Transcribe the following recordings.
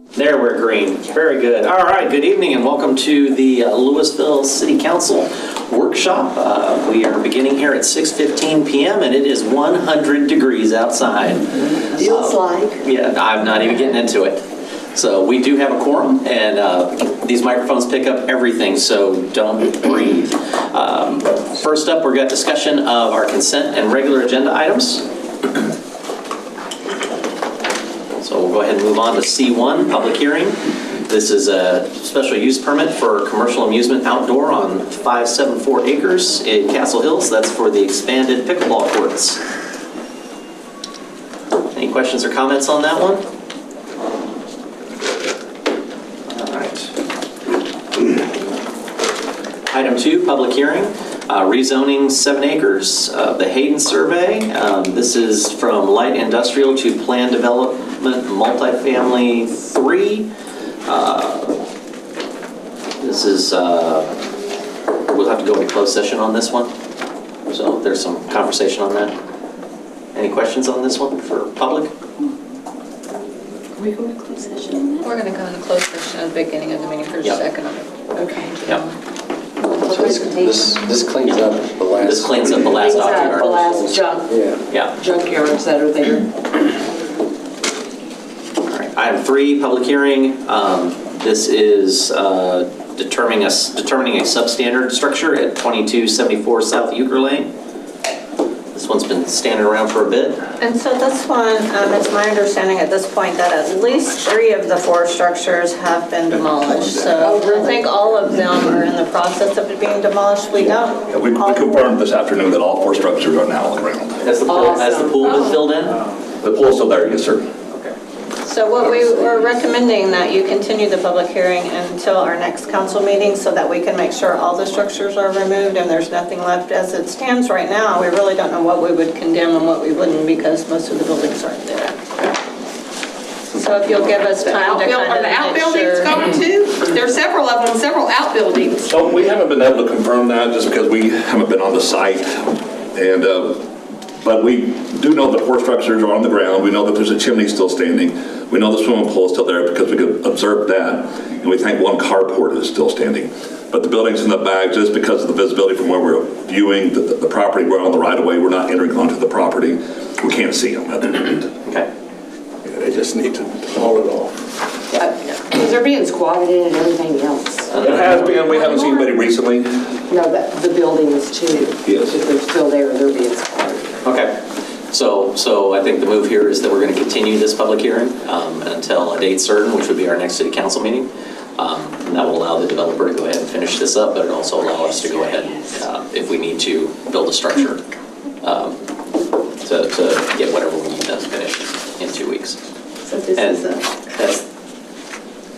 There, we're green. Very good. All right, good evening and welcome to the Lewisville City Council workshop. We are beginning here at 6:15 p.m. and it is 100 degrees outside. Feels like. Yeah, I'm not even getting into it. So we do have a quorum and these microphones pick up everything, so don't breathe. First up, we've got discussion of our consent and regular agenda items. So we'll go ahead and move on to C1, public hearing. This is a special use permit for commercial amusement outdoor on 574 acres in Castle Hills. That's for the expanded pickleball courts. Any questions or comments on that one? All right. Item 2, public hearing. Rezoning 7 acres. The Hayden survey. This is from light industrial to planned development multifamily 3. This is, we'll have to go into closed session on this one. So there's some conversation on that. Any questions on this one for public? Are we going to closed session on that? We're going to go into closed session at the beginning of the meeting for a second of it. Okay. Yep. So this cleans up the last. This cleans up the last the last junk, Yeah. junkyards that are there. All right. Item 3, public hearing. This is determining a substandard structure at 2274 South Euchre Lane. This one's been standing around for a bit. And so this one, it's my understanding at this point that at least 3 of the 4 structures have been demolished. So I think all of them are in the process of it being demolished. We don't. Yeah, we confirmed this afternoon that all 4 structures are now on the ground. Has the pool been filled in? The pool's still there, yes, sir. So what we were recommending that you continue the public hearing until our next council meeting so that we can make sure all the structures are removed and there's nothing left. As it stands right now, we really don't know what we would condemn and what we wouldn't because most of the buildings aren't there. So if you'll give us time to kind of Are the outbuildings make sure. going too? There's several of them, several outbuildings. So we haven't been able to confirm that just because we haven't been on the site. And, but we do know that 4 structures are on the ground. We know that there's a chimney still standing. We know the swimming pool is still there because we could observe that. And we think 1 carport is still standing. But the buildings in the back, just because of the visibility from where we're viewing the property, we're on the right of way. We're not entering onto the property. We can't see them at the moment. Okay. Yeah, they just need to haul it off. Because they're being squatted in and everything else. It has been. We haven't seen anybody recently. No, the buildings too. Yes. If they're still there, they're being squatted. Okay. So I think the move here is that we're going to continue this public hearing until a date certain, which would be our next city council meeting. And that will allow the developer to go ahead and finish this up, but it also allow us to go ahead and, if we need to, build a structure to get whatever we need done finished in 2 weeks. So this And is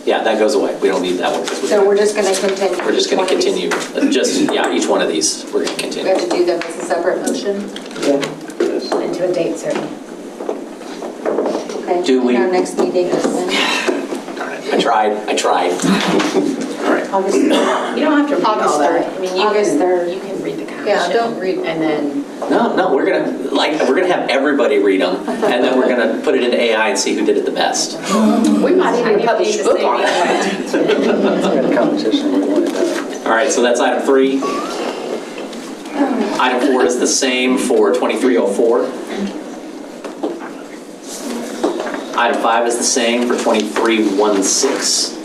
yeah, that goes away. We don't need that one. So we're just going to continue. We're just going to continue. Each one of these, we're going to We continue. have to do them as a separate motion into a date certain. Okay. Do we- And our next meeting is when? All right. I tried. All right. August 3rd. You don't have to read all August that. 3rd. I mean, you August can, 3rd. you can read the caption. Yeah, don't read. And then, No, we're gonna have everybody read them, and then we're gonna put it into AI and see who did it the best. we might I even need publish to a book say on it. It's got a competition. We want it done. All right, so that's item 3. Item 4 is the same for 2304. Item 5 is the same for 2316.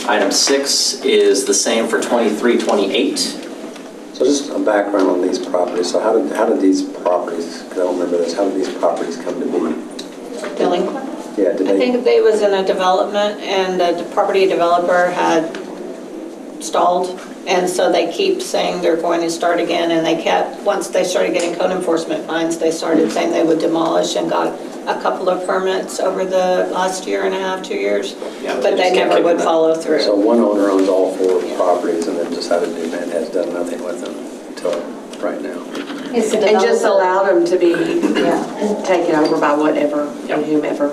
Item 6 is the same for 2328. So just a background on these properties. So how did these properties, because I don't remember this, how did these properties come to be? Delinquent? Yeah, did I think they was in a development and the property developer had stalled. And so they keep saying they're going to start again and they kept, once they started getting code enforcement fines, they started saying they would demolish and got a couple of permits over the last year and a half, 2 years. Yeah, But they never would follow So through. one owner owns all 4 properties and then decided to do that and has done nothing with them until right now. And just allowed them to be taken over by whatever and whomever.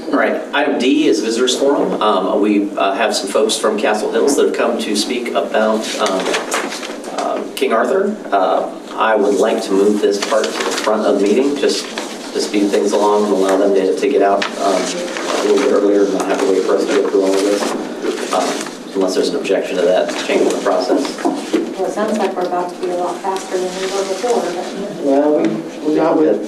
All right, item D is visitors forum. We have some folks from Castle Hills that have come to speak about King Arthur. I would like to move this part to the front of the meeting, just to speed things along and allow them to get out a little bit earlier and not have to wait for us to go through all of this. Unless there's an objection to that, change in the process. Well, it sounds like we're about to be a lot faster than we were before, but Well, we got with,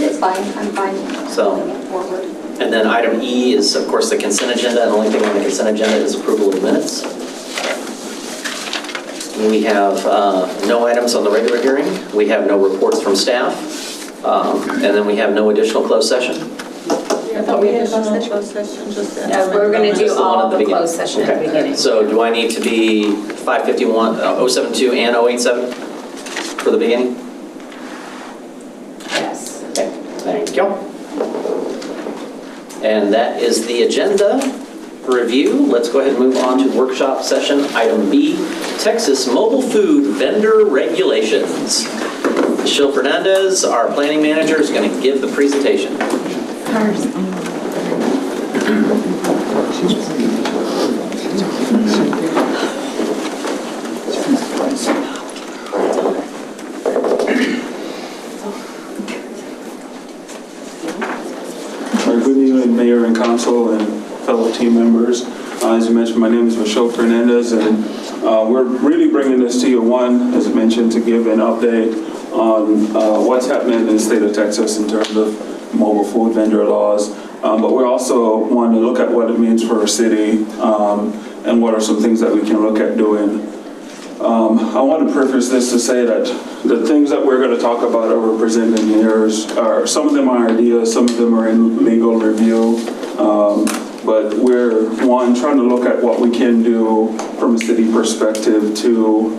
it's fine, I'm fine. So- moving it forward. And then item E is, of course, the consent agenda. And the only thing on the consent agenda is approval of minutes. We have no items on the regular hearing. We have no reports from staff. And then we have no additional closed session. I thought we had closed session just then. No, we're going to Just do the one all at the the beginning. closed session at the Okay. beginning. So do I need to be 551, 072 and 087 for the beginning? Yes. Okay, thank you. And that is the agenda review. Let's go ahead and move on to workshop session. Item B, Texas Mobile Food Vendor Regulations. Michelle Fernandez, our planning manager, is going to give the presentation. Good evening, Mayor and Council and fellow team members. As you mentioned, my name is Michelle Fernandez, and we're really bringing this to you, one, as I mentioned, to give an update on what's happening in the state of Texas in terms of mobile food vendor laws. But we also want to look at what it means for our city and what are some things that we can look at doing. I want to preface this to say that the things that we're going to talk about or we're presenting here are some of them are ideas, some of them are in legal review. But we're, one, trying to look at what we can do from a city perspective to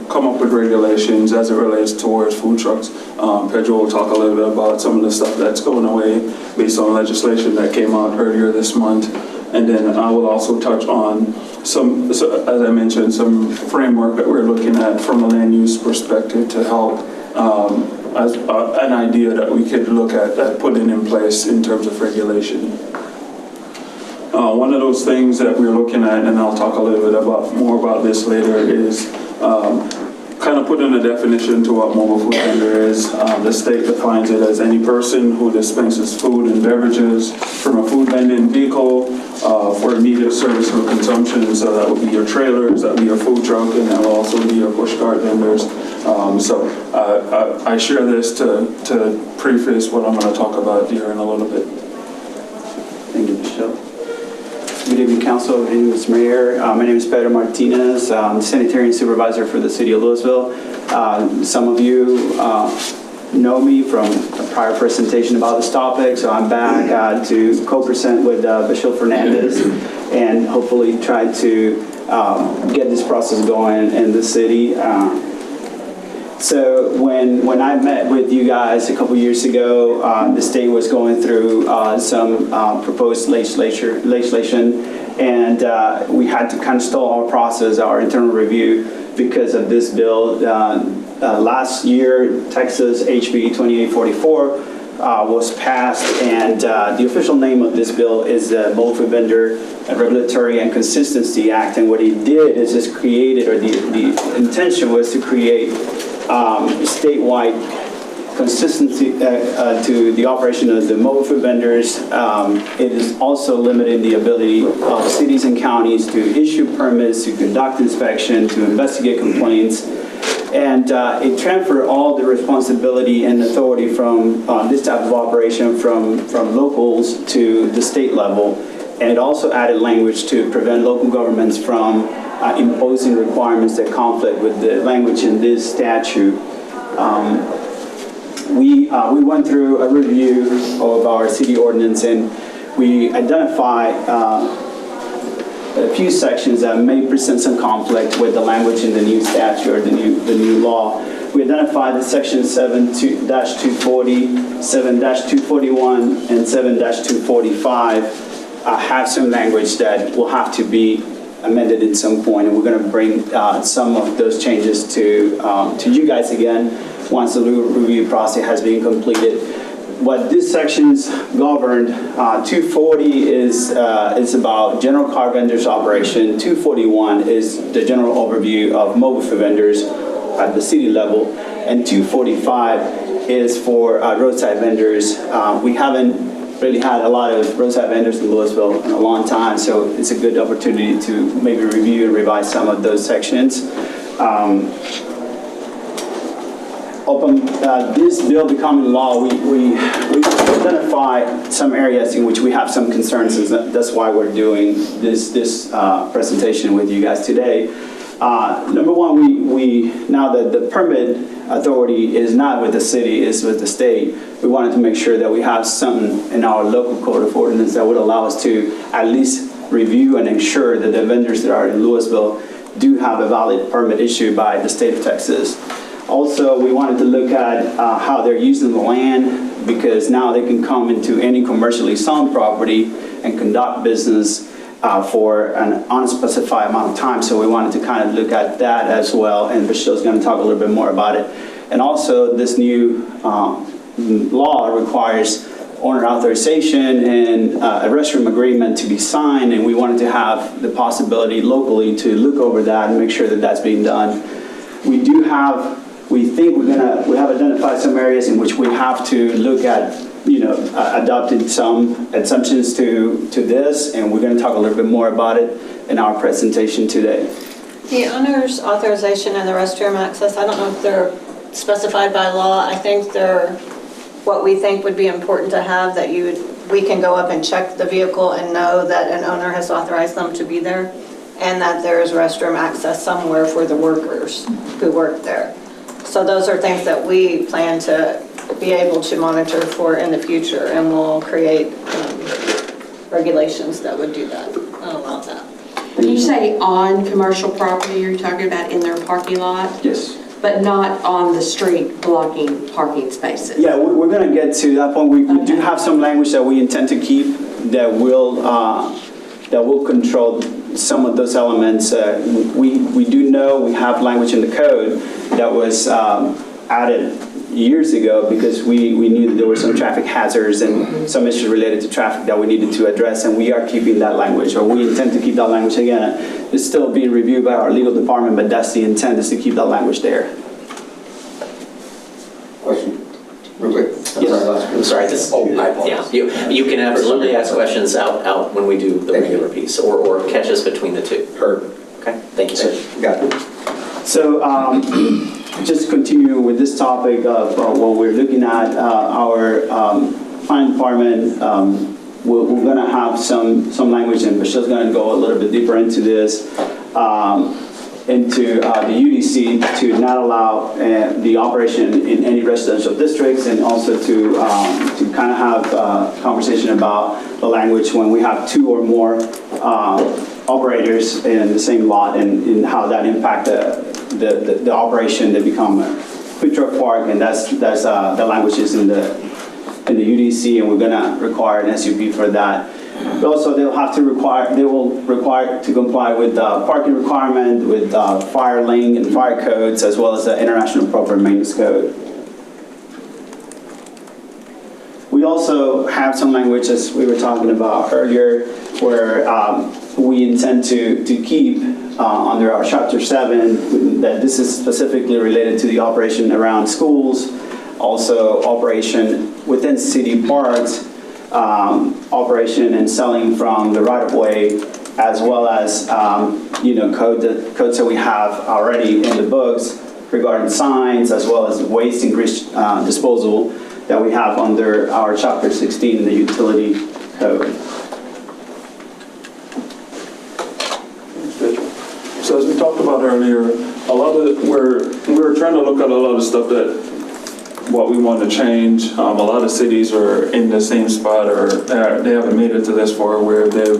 come up with regulations as it relates towards food trucks. Pedro will talk a little bit about some of the stuff that's going away based on legislation that came out earlier this month. And then I will also touch on some, as I mentioned, some framework that we're looking at from a land use perspective to help as an idea that we could look at putting in place in terms of regulation. One of those things that we're looking at, and I'll talk a little bit more about this later, is kind of putting a definition to what mobile food vendor is. The state defines it as any person who dispenses food and beverages from a food vending vehicle for immediate service or consumption. So that would be your trailers, that would be your food truck, and that will also be your push cart vendors. I share this to preface what I'm going to talk about here in a little bit. Thank you, Michelle. Good evening, Council. Good evening, Mr. Mayor. My name is Pedro Martinez. I'm the sanitarian supervisor for the city of Lewisville. Some of you know me from a prior presentation about this topic, so I'm back to co-present with Michelle Fernandez and hopefully try to get this process going in the city. So when I met with you guys a couple years ago, the state was going through some proposed legislation, and we had to kind of stall our process, our internal review, because of this bill. Last year, Texas HB 2844 was passed, and the official name of this bill is the Mobile Food Vendor Regulatory and Consistency Act. And what it did is just created, or the intention was to create statewide consistency to the operation of the mobile food vendors. It is also limiting the ability of cities and counties to issue permits, to conduct inspection, to investigate complaints. And it transferred all the responsibility and authority from this type of operation from locals to the state level. And it also added language to prevent local governments from imposing requirements that conflict with the language in this statute. We went through a review of our city ordinance, and we identified a few sections that may present some conflict with the language in the new statute or the new law. We identified that section 7-240, 7-241, and 7-245 have some language that will have to be amended at some point, and we're going to bring some of those changes to you guys again once the review process has been completed. What these sections govern, 240 is about general car vendors operation. 241 is the general overview of mobile food vendors. at the city level, and 245 is for roadside vendors. We haven't really had a lot of roadside vendors in Lewisville in a long time, so it's a good opportunity to maybe review and revise some of those sections. This bill becoming law, we identified some areas in which we have some concerns, and that's why we're doing this presentation with you guys today. Number one, we now that the permit authority is not with the city, it's with the state, we wanted to make sure that we have something in our local code of ordinance that would allow us to at least review and ensure that the vendors that are in Lewisville do have a valid permit issued by the state of Texas. Also, we wanted to look at how they're using the land, because now they can come into any commercially zoned property and conduct business for an unspecified amount of time. So we wanted to kind of look at that as well, and Michelle's going to talk a little bit more about it. And also, this new law requires owner authorization and a restroom agreement to be signed, and we wanted to have the possibility locally to look over that and make sure that that's being done. We think we have identified some areas in which we have to look at, adopting some assumptions to this, and we're going to talk a little bit more about it in our presentation today. The owner's authorization and the restroom access, I don't know if they're specified by law. I think they're what we think would be important to have, that we can go up and check the vehicle and know that an owner has authorized them to be there, and that there is restroom access somewhere for the workers who work there. So those are things that we plan to be able to monitor for in the future, and we'll create regulations that would do that and allow that. When you say on commercial property, you're talking about in their parking lot? Yes. But not on the street blocking parking spaces? Yeah, we're going to get to that point. We do have some language that we intend to keep that will control some of those elements. We do know we have language in the code that was added years ago because we knew that there were some traffic hazards and some issues related to traffic that we needed to address, and we are keeping that language, or we intend to keep that language. Again, it's still being reviewed by our legal department, but that's the intent, is to keep that language there. Question, real quick. I'm sorry. You can absolutely ask questions out when we do the regular piece, or catch us between the two. Heard. Okay, thank you, sir. Got it. So just continue with this topic of what we're looking at, our finance department, we're going to have some language, and Michelle's going to go a little bit deeper into this, into the UDC to not allow the operation in any residential districts, and also to kind of have a conversation about the language when we have two or more operators in the same lot, and how that impact the operation. They become a food truck park, and that's the language is in the UDC, and we're going to require an SUP for that. But also, they will require to comply with the parking requirement, with fire lane and fire codes, as well as the International Appropriate Maintenance Code. We also have some language, as we were talking about earlier, where we intend to keep under our Chapter 7, that this is specifically related to the operation around schools, also operation within city parks, operation and selling from the right-of-way, as well as codes that we have already in the books regarding signs, as well as waste and disposal that we have under our Chapter 16, the utility code. So as we talked about earlier, we're trying to look at a lot of stuff that what we want to change. A lot of cities are in the same spot, or they haven't made it to this far where they're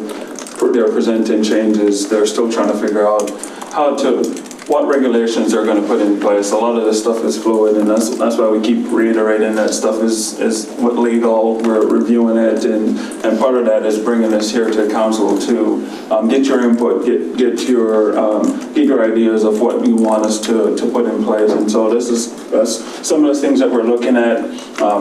presenting changes. They're still trying to figure out what regulations they're going to put in place. A lot of this stuff is fluid, and that's why we keep reiterating that stuff is legal. We're reviewing it, and part of that is bringing us here to council to get your input, get your ideas of what you want us to put in place. And so that's some of the things that we're looking at,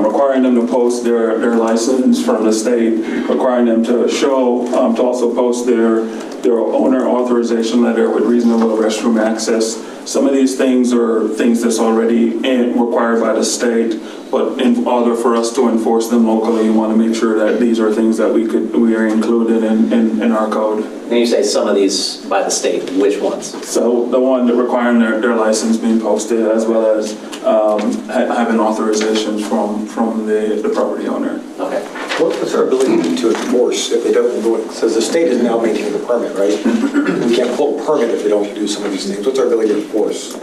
requiring them to post their license from the state, requiring them to show, to also post their owner authorization letter with reasonable restroom access, some of these things are things that's already required by the state, but in order for us to enforce them locally, you want to make sure that these are things that we are included in our code. When you say some of these by the state, which ones? So the one that requiring their license being posted, as well as having authorizations from the property owner. Okay. What's our ability to enforce if they don't do it? Says the state is now maintaining the permit, right? We can't pull a permit if they don't do some of these things. What's our ability to enforce?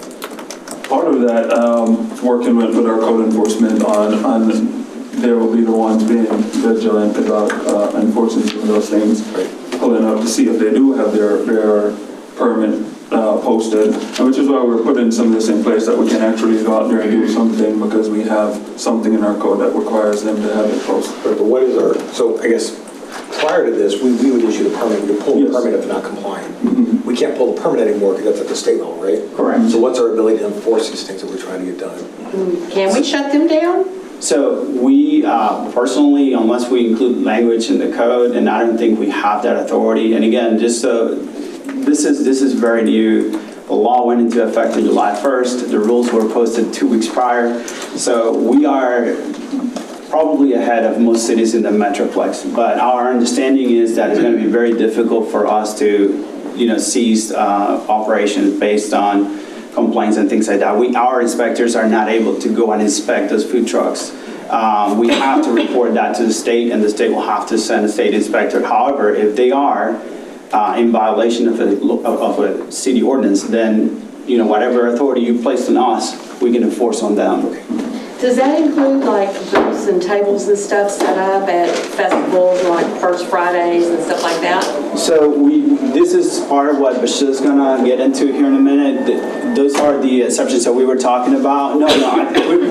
Part of that, working with our code enforcement on they will be the ones being vigilant about enforcing some of those things, pulling up to see if they do have their permit posted, which is why we're putting some of this in place, that we can actually go out there and do something, because we have something in our code that requires them to have it posted. But what is our, so I guess prior to this, we would issue the permit, we could pull the permit if they're not compliant. We can't pull the permit anymore because that's at the state level, right? Correct. So what's our ability to enforce these things that we're trying to get done? Can we shut them down? So we personally, unless we include language in the code, and I don't think we have that authority. And again, just so this is very new. The law went into effect on July 1st. The rules were posted 2 weeks prior. So we are probably ahead of most cities in the Metroplex. But our understanding is that it's going to be very difficult for us to, cease operations based on complaints and things like that. Our inspectors are not able to go and inspect those food trucks. We have to report that to the state, and the state will have to send a state inspector. However, if they are in violation of a city ordinance, then whatever authority you placed on us, we can enforce on them. Does that include like booths and tables and stuff set up at festivals like First Fridays and stuff like that? So this is part of what Bashir's gonna get into here in a minute. Those are the exceptions that we were talking about. No,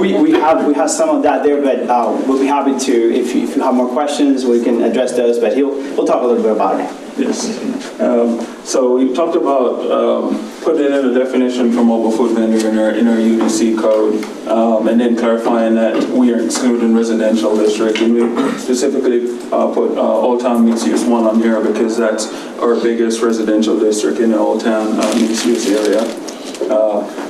we have some of that there, but we'll be happy to, if you have more questions, we can address those. But we'll talk a little bit about it. Yes. So we talked about putting in a definition for mobile food vendor in our UDC code, and then clarifying that we are excluding residential district. And we specifically put Old Town Mixed Use 1 on here because that's our biggest residential district in the Old Town Mixed Use area.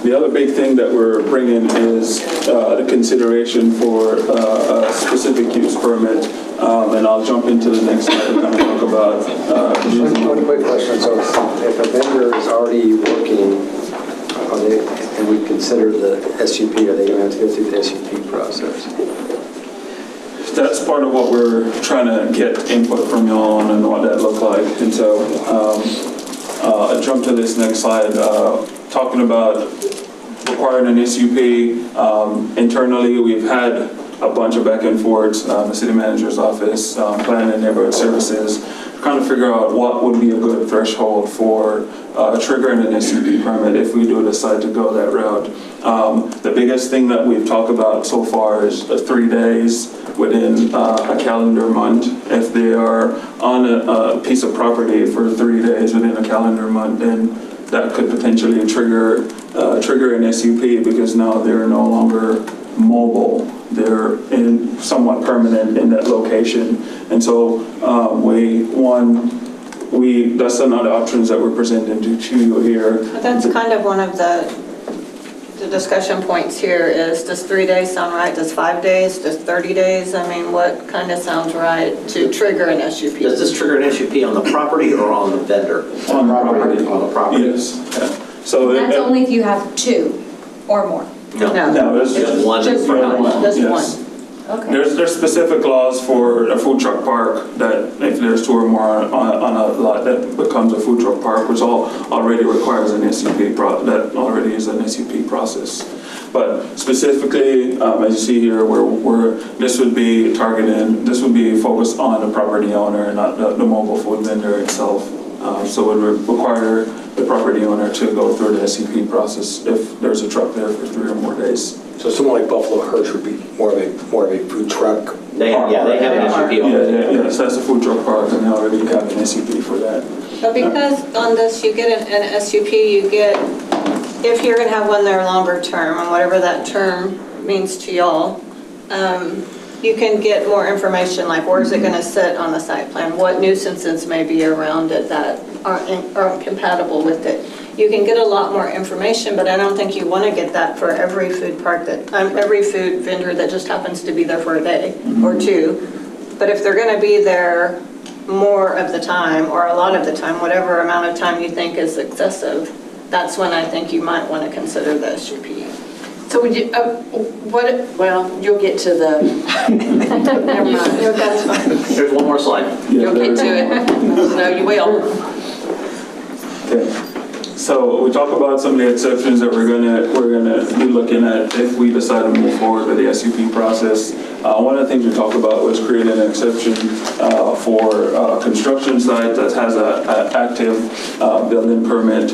The other big thing that we're bringing is the consideration for a specific use permit. And I'll jump into the next slide to kind of talk about. One quick question. So if a vendor is already working, and we consider the SUP, are they going to have to go through the SUP process? That's part of what we're trying to get input from y'all on and what that look like. And so I'll jump to this next slide, talking about requiring an SUP. Internally, we've had a bunch of back and forths, the city manager's office, planning and neighborhood services, trying to figure out what would be a good threshold for triggering an SUP permit if we do decide to go that route. The biggest thing that we've talked about so far is 3 days within a calendar month. If they are on a piece of property for 3 days within a calendar month, then that could potentially trigger an SUP, because now they're no longer mobile. They're somewhat permanent in that location. And so that's another options that we're presenting to you here. But that's kind of one of the discussion points here is, does 3 days sound right? Does 5 days? Does 30 days? I mean, what kind of sounds right to trigger an SUP? Does this trigger an SUP on the property or on the vendor? On the property. On the property. Yes. Yeah. So That's only if you have 2 or more. No, it's just one. Just for one. Just yes. one. Okay. There's specific laws for a food truck park that if there's 2 or more on a lot, that becomes a food truck park, which already requires an SUP, that already is an SUP process. But specifically, as you see here, this would be focused on the property owner and not the mobile food vendor itself. So it would require the property owner to go through the SUP process if there's a truck there for 3 or more days. So someone like Buffalo Hirsch would be more of a food truck. They have an SUP already. Yes, that's a food truck park, and they already have an SUP for that. But because on this you get an SUP, you get, if you're going to have one there longer term, and whatever that term means to y'all, you can get more information, like where is it going to sit on the site plan, what nuisances may be around it that aren't compatible with it. you can get a lot more information, but I don't think you want to get that for every food park that, every food vendor that just happens to be there for a day or two. But if they're going to be there more of the time or a lot of the time, whatever amount of time you think is excessive, that's when I think you might want to consider the SUP. So would you, well, you'll get to the, never mind. That's fine. There's one more slide. You'll get to it. No, you will. Okay. So we talk about some of the exceptions that we're gonna be looking at if we decide to move forward with the SUP process. One of the things we talked about was creating an exception for a construction site that has an active building permit.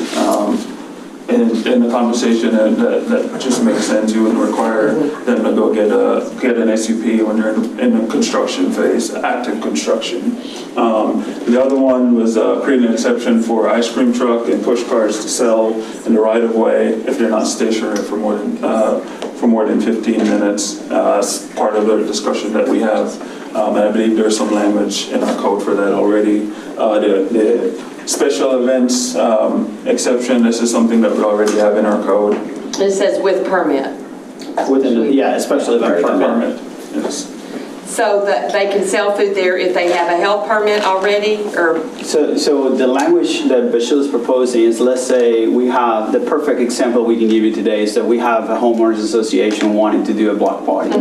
In the conversation that just makes sense, you wouldn't require them to go get an SUP when they're in the construction phase, active construction. The other one was creating an exception for ice cream truck and push cars to sell in the right of way if they're not stationary for more than 15 minutes. As part of the discussion that we have, and I believe there's some language in our code for that already. The special events exception, this is something that we already have in our code. It says with permit. Yeah, especially event permit. Yes. So that they can sell food there if they have a health permit already, or? So the language that Bashir is proposing is, let's say we have, the perfect example we can give you today is that we have a homeowners association wanting to do a block party.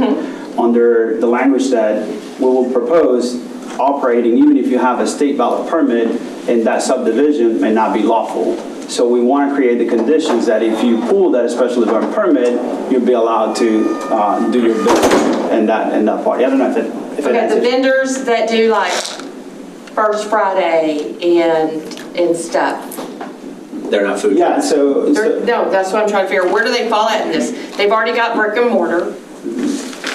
Under the language that we will propose, operating, even if you have a state valid permit in that subdivision, may not be lawful. So we want to create the conditions that if you pull that special event permit, you'll be allowed to do your business in that party. I don't know if it Okay, answers. the vendors that do like First Friday and stuff. They're not food. Yeah, so No, that's what I'm trying to figure. Where do they fall at in this? They've already got brick and mortar.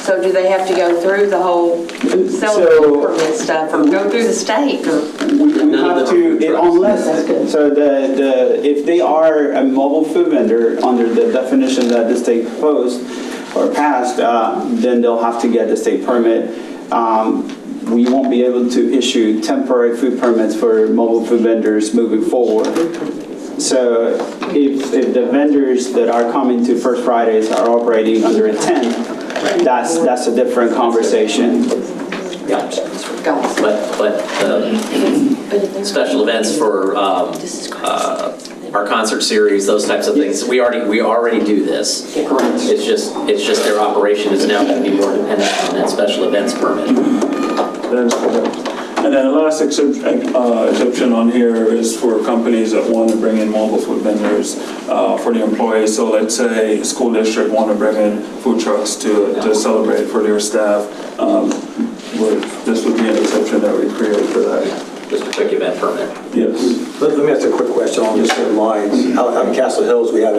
So do they have to go through the whole selling permit stuff or go through the state? Or? we have to, unless, so if they are a mobile food vendor under the definition that the state proposed or passed, then they'll have to get the state permit. We won't be able to issue temporary food permits for mobile food vendors moving forward. So if the vendors that are coming to First Fridays are operating under a tent, that's a different conversation. Yeah. But special events for our concert series, those types of things, we already do this. Correct. It's just their operation is now going to be more dependent on that special events permit. That's correct. And then the last exception on here is for companies that want to bring in mobile food vendors for the employees. So let's say a school district want to bring in food trucks to celebrate for their staff. This would be an exception that we create for that. Just a quick event permit. Yes. Let me ask a quick question on the same lines. Out in Castle Hills, we have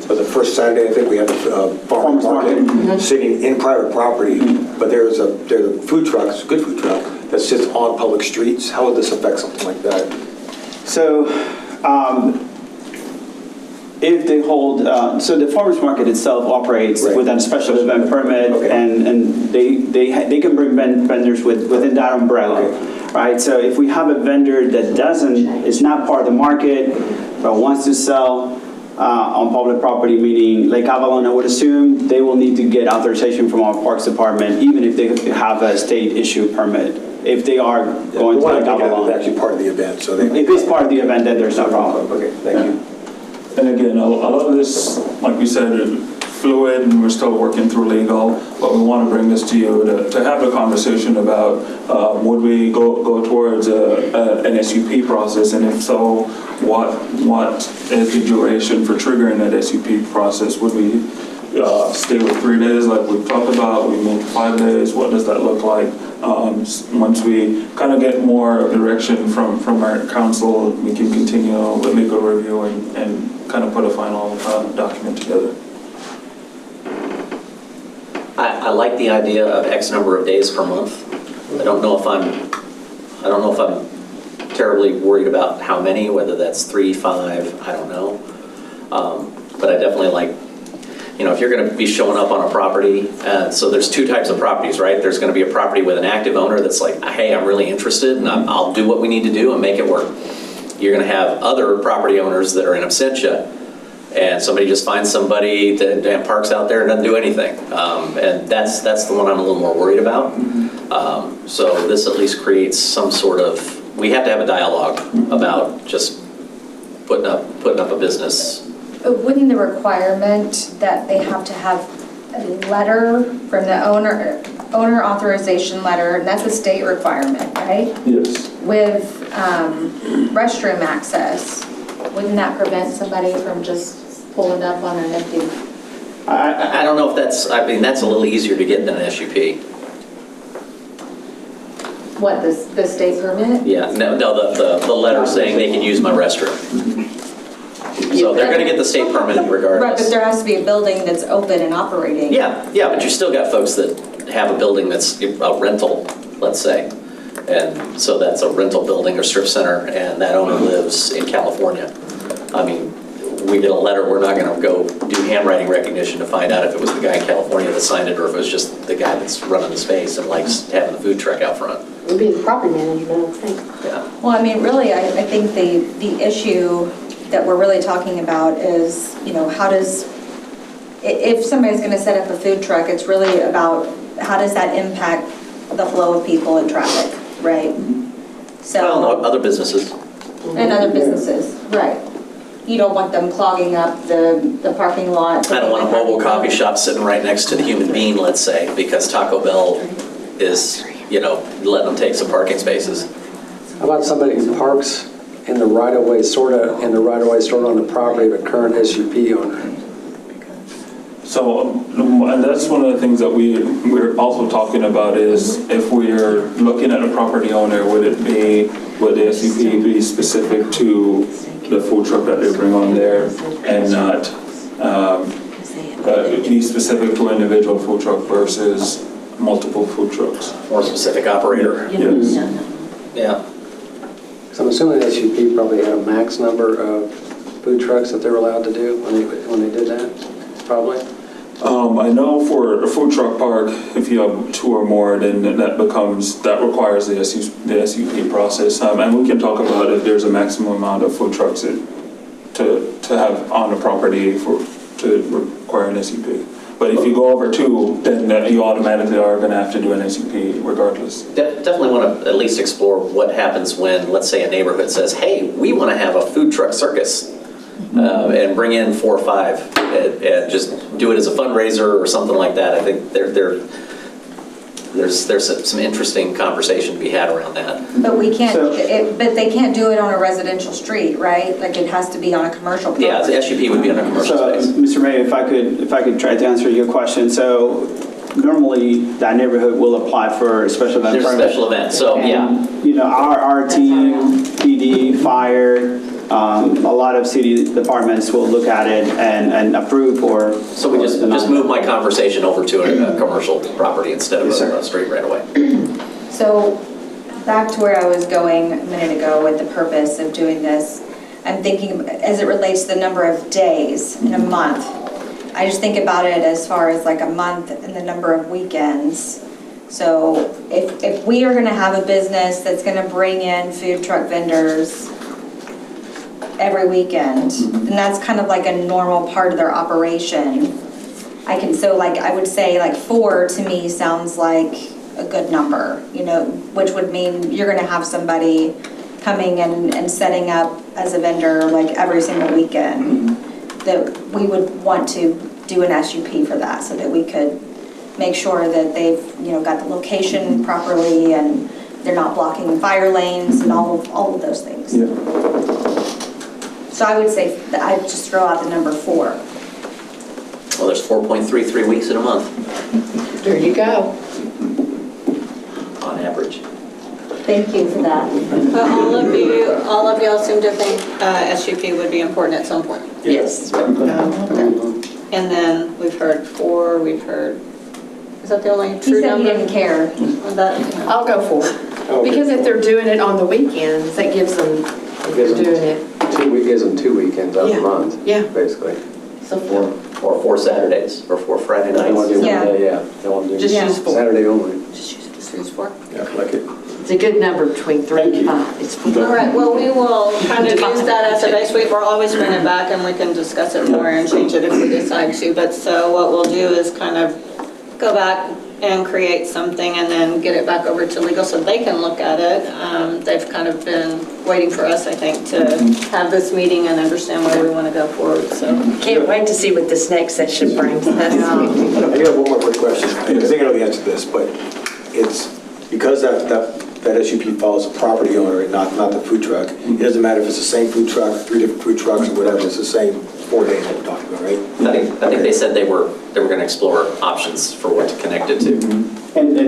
for the first Saturday, I think we have a farmer's market sitting in private property, but there's a food truck, it's a good food truck, that sits on public streets. How would this affect something like that? So if they hold, so the farmers market itself operates with a special event permit, and they can bring vendors within that umbrella, right? So if we have a vendor that is not part of the market, but wants to sell on public property, meaning Lake Avalon, I would assume they will need to get authorization from our Parks Department, even if they have a state issue permit. If they are going to Lake Avalon. It's actually part of the event, so they. If it's part of the event, then there's no problem. Okay, thank you. And again, a lot of this, like we said, is fluid, and we're still working through legal, but we want to bring this to you to have a conversation about would we go towards an SUP process, and if so, what is the duration for triggering that SUP process? Would we stay with 3 days like we've talked about? We move to 5 days? What does that look like? Once we kind of get more direction from our council, we can continue with legal review and kind of put a final document together. I like the idea of X number of days per month. I don't know if I'm terribly worried about how many, whether that's 3, 5, I don't know. But I definitely like, if you're going to be showing up on a property, so there's 2 types of properties, right? There's going to be a property with an active owner that's like, hey, I'm really interested, and I'll do what we need to do and make it work. you're going to have other property owners that are in absentia, and somebody just finds somebody that parks out there and doesn't do anything. And that's the one I'm a little more worried about. So this at least creates some sort of, we have to have a dialogue about just putting up a business. Wouldn't the requirement that they have to have a letter from the owner authorization letter, and that's a state requirement, right? Yes. With restroom access, wouldn't that prevent somebody from just pulling up on an empty? I don't know if that's, I mean, that's a little easier to get than an SUP. What, the state permit? Yeah, no, the letter saying they can use my restroom. So they're going to get the state permit regardless. Right, but there has to be a building that's open and operating. Yeah, but you still got folks that have a building that's a rental, let's say. And so that's a rental building or strip center, and that owner lives in California. I mean, we get a letter, we're not going to go do handwriting recognition to find out if it was the guy in California that signed it or if it was just the guy that's running the space and likes having the food truck out front. It would be the property management, I think. Yeah. Well, I mean, really, I think the issue that we're really talking about is, how does, if somebody's going to set up a food truck, it's really about how does that impact the flow of people and traffic, right? So. Well, no, other businesses. And other businesses, right. You don't want them clogging up the parking lot. I don't want a mobile coffee shop sitting right next to the human being, let's say, because Taco Bell is, letting them take some parking spaces. How about somebody who parks in the right-of-way, sort of on the property of a current SUP owner? So, and that's one of the things that we're also talking about is if we're looking at a property owner, would the SUP be specific to the food truck that they bring on there and not be specific to an individual food truck versus multiple food trucks? More specific operator. Yes. Yeah. So I'm assuming the SUP probably had a max number of food trucks that they were allowed to do when they did that, probably? I know for a food truck park, if you have 2 or more, then that requires the SUP process. And we can talk about if there's a maximum amount of food trucks to have on the property to require an SUP. But if you go over 2, then you automatically are going to have to do an SUP regardless. Definitely want to at least explore what happens when, let's say, a neighborhood says, hey, we want to have a food truck circus and bring in 4 or 5 and just do it as a fundraiser or something like that. I think there's some interesting conversation to be had around that. But we can't, but they can't do it on a residential street, right? Like it has to be on a commercial property. Yeah, the SUP would be on a commercial space. Mr. Mayor, if I could try to answer your question. So normally that neighborhood will apply for a special event There's permit. special events, so And, our team, PD, fire, a lot of city departments will look at it and approve or. So we just move my conversation over to a commercial property instead of a street right away. So back to where I was going a minute ago with the purpose of doing this, I'm thinking as it relates to the number of days in a month. I just think about it as far as like a month and the number of weekends. So if we are going to have a business that's going to bring in food truck vendors every weekend, and that's kind of like a normal part of their operation. I would say like 4 to me sounds like a good number, which would mean you're going to have somebody coming and setting up as a vendor like every single weekend. That we would want to do an SUP for that so that we could make sure that they've got the location properly and they're not blocking fire lanes and all of those things. Yeah. So I would say that I'd just throw out the number 4. Well, there's 4.33 weeks in a month There you go. on average. Thank you for that. But all of y'all seem to think SUP would be important at some point. Yes. And then we've heard 4, is that the only He true said number? he didn't care. I'll go 4. Because if they're doing it on the weekends, that gives them, if they're doing it. Gives them 2 weekends out of the month, Yeah. basically. So 4. Or 4 Saturdays, or 4 Friday They want to nights. do Yeah. one day, yeah. They want to do Just use 4. Saturday only. Just use 4. Yeah, like it. It's a good number between 3 and 5. It's All right, well, we will kind of use that as a base. We're always bring it back and we can discuss it more and change it if we decide to. But so what we'll do is kind of go back and create something and then get it back over to legal so they can look at it. They've kind of been waiting for us, I think, to have this meeting and understand where we want to go forward, so. Can't wait to see what this next session brings us. I got one more quick question. I think I know the answer to this, but it's because that SUP follows the property owner and not the food truck. It doesn't matter if it's the same food truck, 3 different food trucks or whatever, it's the same 4 days that we're talking about, right? I think they said they were going to explore options for what to connect it to. And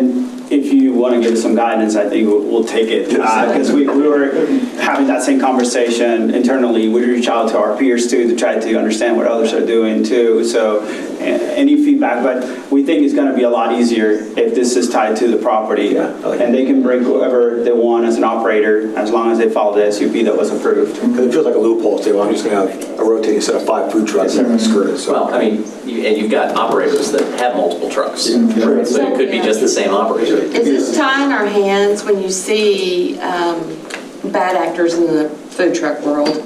if you want to give some guidance, I think we'll take it. Because we were having that same conversation internally. We reach out to our peers too to try to understand what others are doing too. So any feedback, but we think it's going to be a lot easier if this is tied to the property. Yeah, I like and they can bring whoever they want as an operator as long as they follow the SUP that was approved. Because it feels like a loophole. Say, well, I'm just going to have a rotating set of 5 food trucks that are skirted. So. Well, I mean, and you've got operators that have multiple trucks, so it could be just the same operator. Is this tying our hands when you see bad actors in the food truck world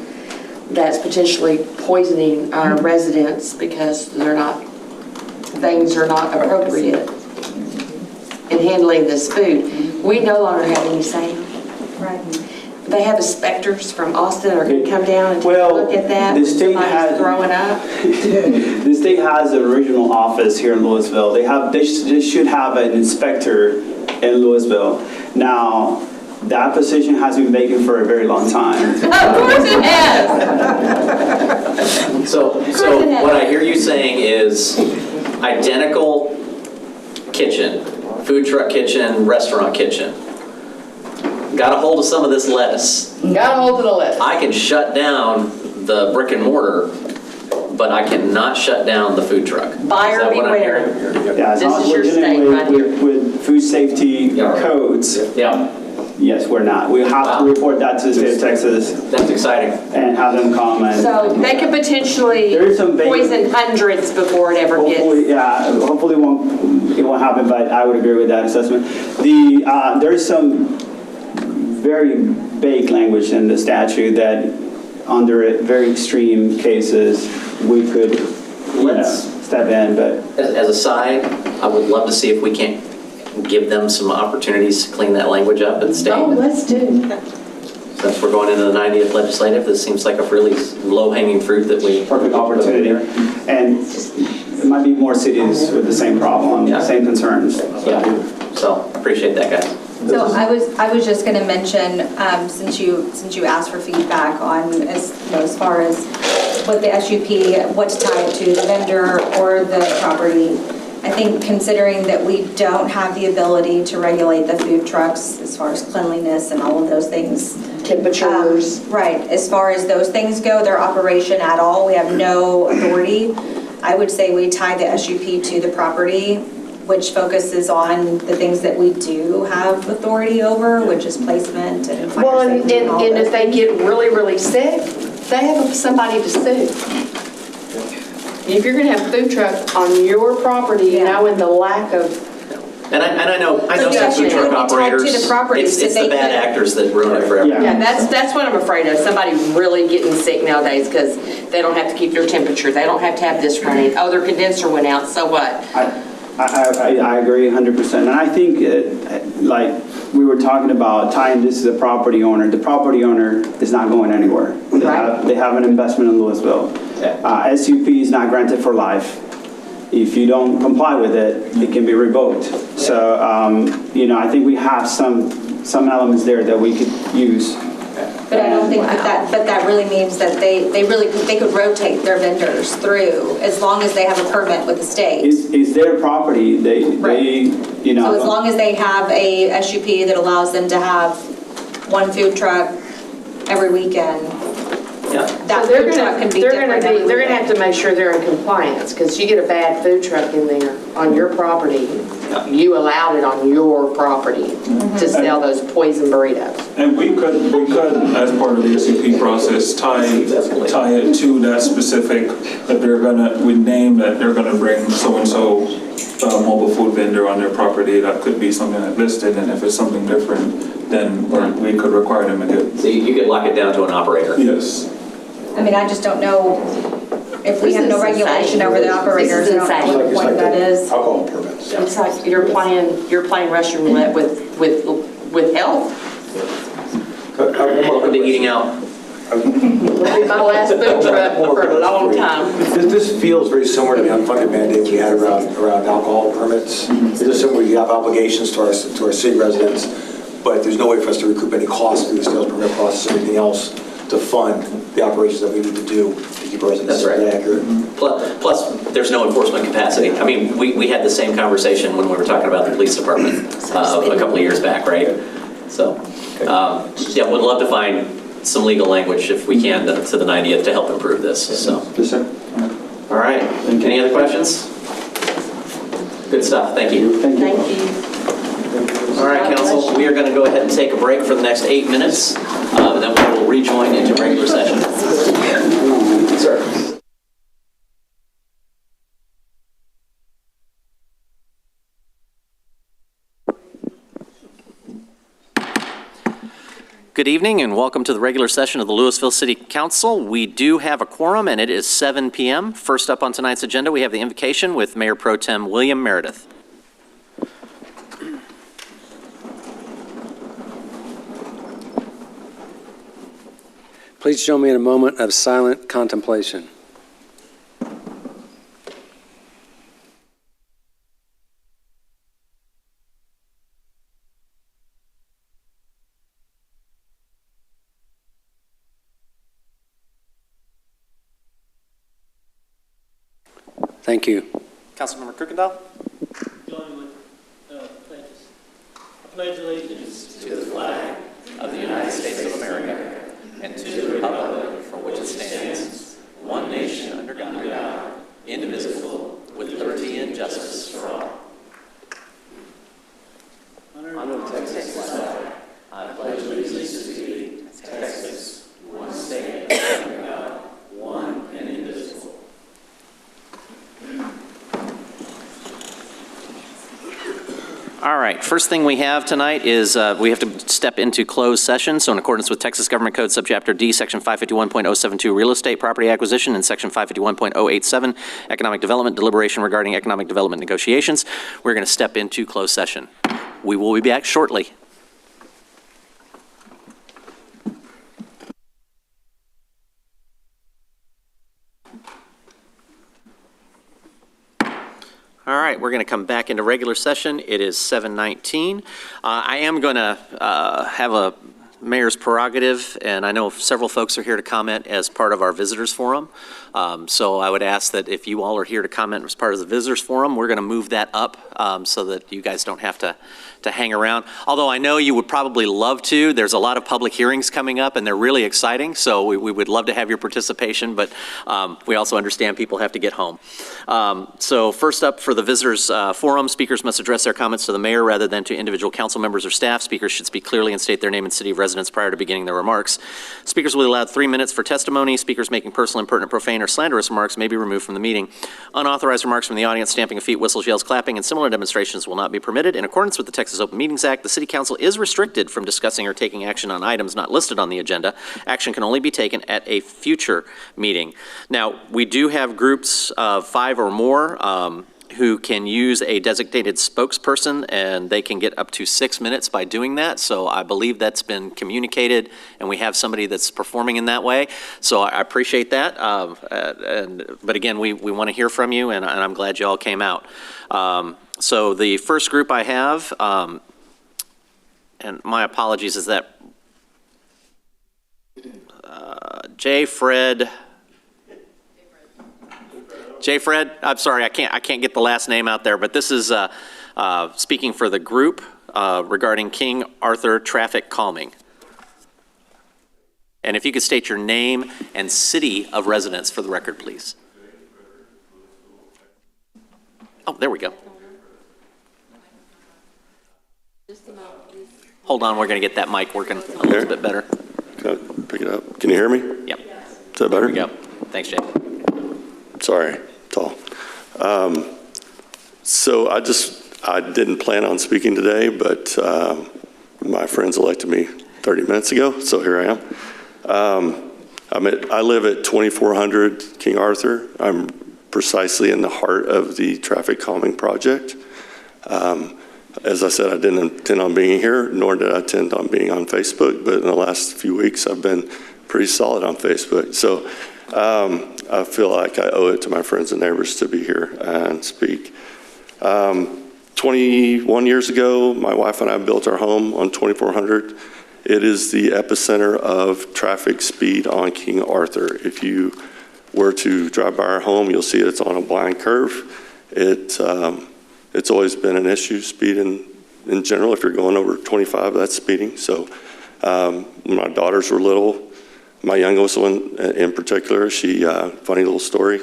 that's potentially poisoning our residents because things are not appropriate in handling this food? We no longer have any say. Right. They have inspectors from Austin are going to come down and look at that. The state Somebody's throwing up. The state has a regional office here in Lewisville. They should have an inspector in Lewisville. Now, that position has been vacant for a very long time. Of course it has. So what I hear you saying is identical kitchen, food truck kitchen, restaurant kitchen. Got a hold of some of this lettuce. Got a hold of the lettuce. I can shut down the brick and mortar, but I cannot shut down the food truck. Buyer Is that what I'm beware. hearing? Yeah, as This long as is your we're dealing state right here. with food safety codes, Yeah, yes, we're not. We have to report that to the state of Texas that's exciting. and have them come and. So they could potentially There is some poison hundreds before it ever Hopefully, gets. yeah, hopefully it won't happen, but I would agree with that assessment. There is some very vague language in the statute that under very extreme cases, we could step in, but. As a side, I would love to see if we can't give them some opportunities to clean that language up at the state. Oh, let's do. Since we're going into the 90th legislative, this seems like a really low-hanging fruit that we... Perfect opportunity. And it might be more cities with the same problem, Yeah. same concerns. Yeah, so appreciate that, guys. So I was just going to mention, since you asked for feedback on as far as what the SUP, what to tie it to, the vendor or the property. I think considering that we don't have the ability to regulate the food trucks as far as cleanliness and all of those things. Temperatures. Right, as far as those things go, their operation at all, we have no authority. I would say we tie the SUP to the property, which focuses on the things that we do have authority over, which is placement and fire Well, and safety and all if those they things. get really, really sick, they have somebody to sue. If you're gonna have food truck on your property, Yeah. knowing the lack of, And I know So some food the truck SUP would be tied to operators, the property, it's so the they bad could- actors that ruin it for everyone. Yeah, that's what I'm afraid of. Somebody really getting sick nowadays because they don't have to keep their temperature. They don't have to have this running. Oh, their condenser went out, so what? I agree 100%. And I think, like we were talking about tying this to the property owner is not going anywhere. They have an investment in Lewisville. SUP is not granted for life. If you don't comply with it, it can be revoked. So, I think we have some elements there that we could use. But I don't think that really means that they could rotate their vendors through as long as they have a permit with the state. It's their property. So as long as they have a SUP that allows them to have one food truck every weekend, Yeah. that so food truck can be different every they're gonna have weekend. to make sure they're in compliance, because you get a bad food truck in there on your property, you allowed it on your property to sell those poison burritos. And we could, as part of the SCP process, tie it to that specific, that we name that they're gonna bring so-and-so mobile food vendor on their property. That could be something that's listed, and if it's something different, then we could require them to get. So you could lock it down to an operator? Yes. I mean, I just don't know if we have no regulation over the operators. I don't know what the point of that is. Alcohol permits. It's like you're playing Russian roulette with health. Welcome to eating out. It'll be my last food truck for a long time. This feels very similar to the unfunded mandate we had around alcohol permits. It's just similar, you have obligations to our city residents, but there's no way for us to recoup any costs through the sales permit process or anything else to fund the operations that we need to do to keep our residents accurate. Plus, there's no enforcement capacity. I mean, we had the same conversation when we were talking about the police department a couple of years back, right? So, yeah, we'd love to find some legal language if we can to the 90th to help improve this. So, Yes, sir. all right. Any other questions? Good stuff. Thank you. Thank you. All right, council, we are going to go ahead and take a break for the next 8 minutes, and then we will rejoin into regular session. Sir. Good evening and welcome to the regular session of the Lewisville City Council. We do have a quorum and it is 7 p.m. First up on tonight's agenda, we have the invocation with Mayor Pro Tem William Meredith. Please join me in a moment of silent contemplation. Thank you. Councilmember Kuykendall. Join with pledges. I pledge allegiance To the flag of the United States of America and to the republic for which it stands, one nation under God, indivisible, with liberty and justice for all. Honor the Texas flag. I pledge allegiance to thee, Texas, one state under God, one and indivisible. All right, first thing we have tonight is we have to step into closed session. So in accordance with Texas Government Code Subchapter D, Section 551.072, Real Estate Property Acquisition, and Section 551.087, Economic Development, Deliberation regarding Economic Development Negotiations, we're going to step into closed session. We will be back shortly. All right, we're going to come back into regular session. It is 7:19. I am going to have a mayor's prerogative, and I know several folks are here to comment as part of our visitors forum. So I would ask that if you all are here to comment as part of the visitors forum, we're going to move that up so that you guys don't have to hang around. Although I know you would probably love to. There's a lot of public hearings coming up, and they're really exciting. So we would love to have your participation, but we also understand people have to get home. So first up for the visitors forum, speakers must address their comments to the mayor rather than to individual council members or staff. Speakers should speak clearly and state their name and city of residence prior to beginning their remarks. Speakers will be allowed 3 minutes for testimony. Speakers making personal, impertinent, profane, or slanderous remarks may be removed from the meeting. Unauthorized remarks from the audience, stamping of feet, whistles, yells, clapping, and similar demonstrations will not be permitted. In accordance with the Texas Open Meetings Act, the City Council is restricted from discussing or taking action on items not listed on the agenda. Action can only be taken at a future meeting. Now, we do have groups of 5 or more who can use a designated spokesperson, and they can get up to 6 minutes by doing that. So I believe that's been communicated, and we have somebody that's performing in that way. So I appreciate that. But again, we want to hear from you, and I'm glad you all came out. So the first group I have, and my apologies, is that J. Fred, I'm sorry, I can't get the last name out there, but this is speaking for the group regarding King Arthur traffic calming. And if you could state your name and city of residence for the record, please. Oh, there we go. Hold on, we're going to get that mic working a little bit better. Can I pick it up? Can you hear me? Yep. Is that better? There we go. Thanks, Jay. Sorry, tall. So I didn't plan on speaking today, but my friends elected me 30 minutes ago, so here I am. I live at 2400 King Arthur. I'm precisely in the heart of the traffic calming project. As I said, I didn't intend on being here, nor did I intend on being on Facebook, but in the last few weeks, I've been pretty solid on Facebook. So I feel like I owe it to my friends and neighbors to be here and speak. 21 years ago, my wife and I built our home on 2400. It is the epicenter of traffic speed on King Arthur. If you were to drive by our home, you'll see it's on a blind curve. It's always been an issue, speed in general. If you're going over 25, that's speeding. So when my daughters were little, my youngest one in particular, funny little story,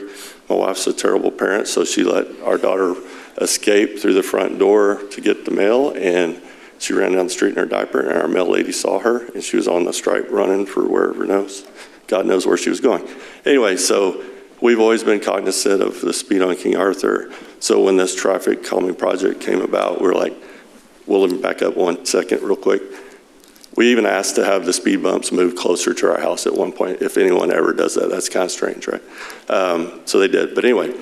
my wife's a terrible parent, so she let our daughter escape through the front door to get the mail, and she ran down the street in her diaper, and our mail lady saw her, and she was on the stripe running for wherever knows. God knows where she was going. Anyway, so we've always been cognizant of the speed on King Arthur. So when this traffic calming project came about, we're like, we'll back up 1 second real quick. We even asked to have the speed bumps move closer to our house at one point, if anyone ever does that. That's kind of strange, right? So they did. But anyway,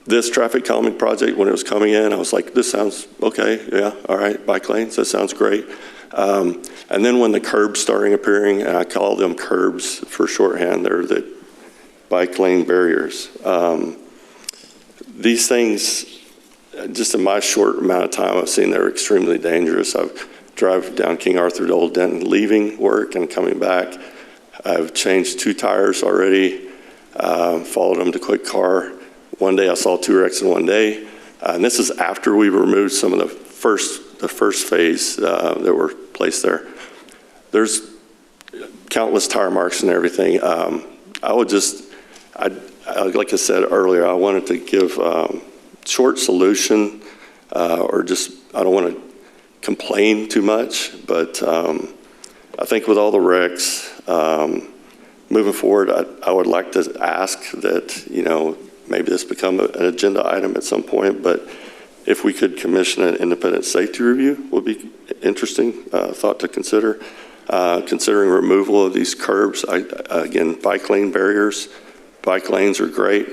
this traffic calming project, when it was coming in, I was like, this sounds okay. Yeah, all right, bike lanes, that sounds great. And then when the curbs started appearing, and I call them curbs for shorthand, they're the bike lane barriers. These things, just in my short amount of time, I've seen they're extremely dangerous. I've drive down King Arthur to Old Denton, leaving work and coming back. I've changed 2 tires already, followed them to Quick Car. One day I saw 2 wrecks in one day. And this is after we removed some of the first phase that were placed there. There's countless tire marks and everything. Like I said earlier, I wanted to give short solution, or just, I don't want to complain too much, but I think with all the wrecks, moving forward, I would like to ask that, maybe this become an agenda item at some point, but if we could commission an independent safety review would be interesting thought to consider. Considering removal of these curbs, again, bike lane barriers. Bike lanes are great.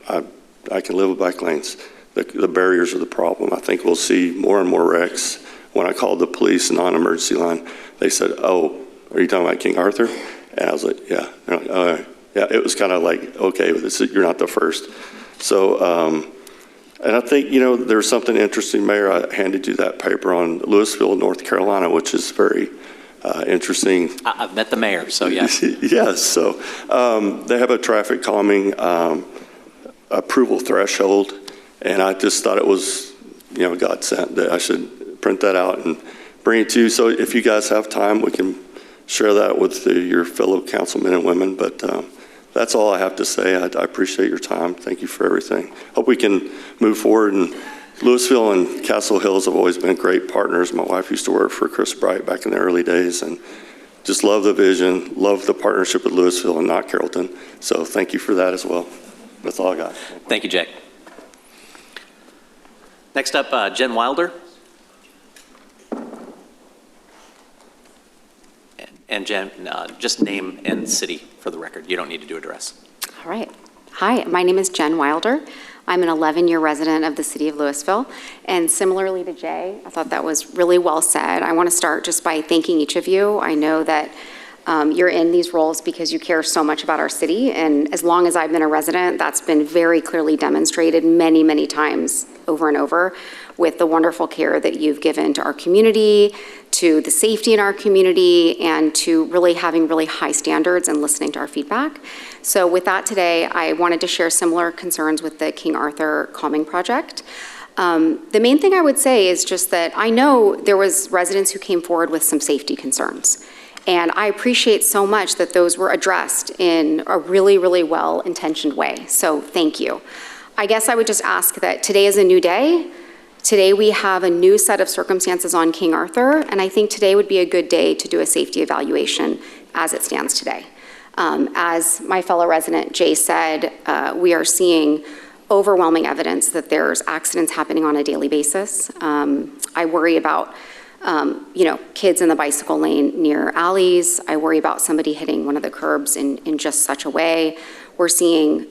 I can live with bike lanes. The barriers are the problem. I think we'll see more and more wrecks. When I called the police non-emergency line, they said, "Oh, are you talking about King Arthur?" And I was like, "Yeah." They're like, "Oh, yeah." It was kind of like, "Okay, you're not the first." So, and I think, there's something interesting, Mayor. I handed you that paper on Lewisville, North Carolina, which is very interesting. I've met the mayor, so yes. Yes, so they have a traffic calming approval threshold, and I just thought it was, God sent that I should print that out and bring it to you. So if you guys have time, we can share that with your fellow councilmen and women, but that's all I have to say. I appreciate your time. Thank you for everything. Hope we can move forward. And Lewisville and Castle Hills have always been great partners. My wife used to work for Chris Bright back in the early days, and just love the vision, love the partnership with Lewisville and not Carrollton. So thank you for that as well. That's all I got. Thank you, Jay. Next up, Jen Wilder. And Jen, just name and city for the record. You don't need to do address. All right. Hi, my name is Jen Wilder. I'm an 11-year resident of the city of Lewisville. And similarly to Jay, I thought that was really well said. I want to start just by thanking each of you. I know that you're in these roles because you care so much about our city. And as long as I've been a resident, that's been very clearly demonstrated many, many times over and over with the wonderful care that you've given to our community, to the safety in our community, and to really having really high standards and listening to our feedback. So with that today, I wanted to share similar concerns with the King Arthur Calming Project. The main thing I would say is just that I know there was residents who came forward with some safety concerns. And I appreciate so much that those were addressed in a really, really well-intentioned way. So thank you. I guess I would just ask that today is a new day. Today we have a new set of circumstances on King Arthur, and I think today would be a good day to do a safety evaluation as it stands today. As my fellow resident Jay said, we are seeing overwhelming evidence that there's accidents happening on a daily basis. I worry about kids in the bicycle lane near alleys. I worry about somebody hitting one of the curbs in just such a way. We're seeing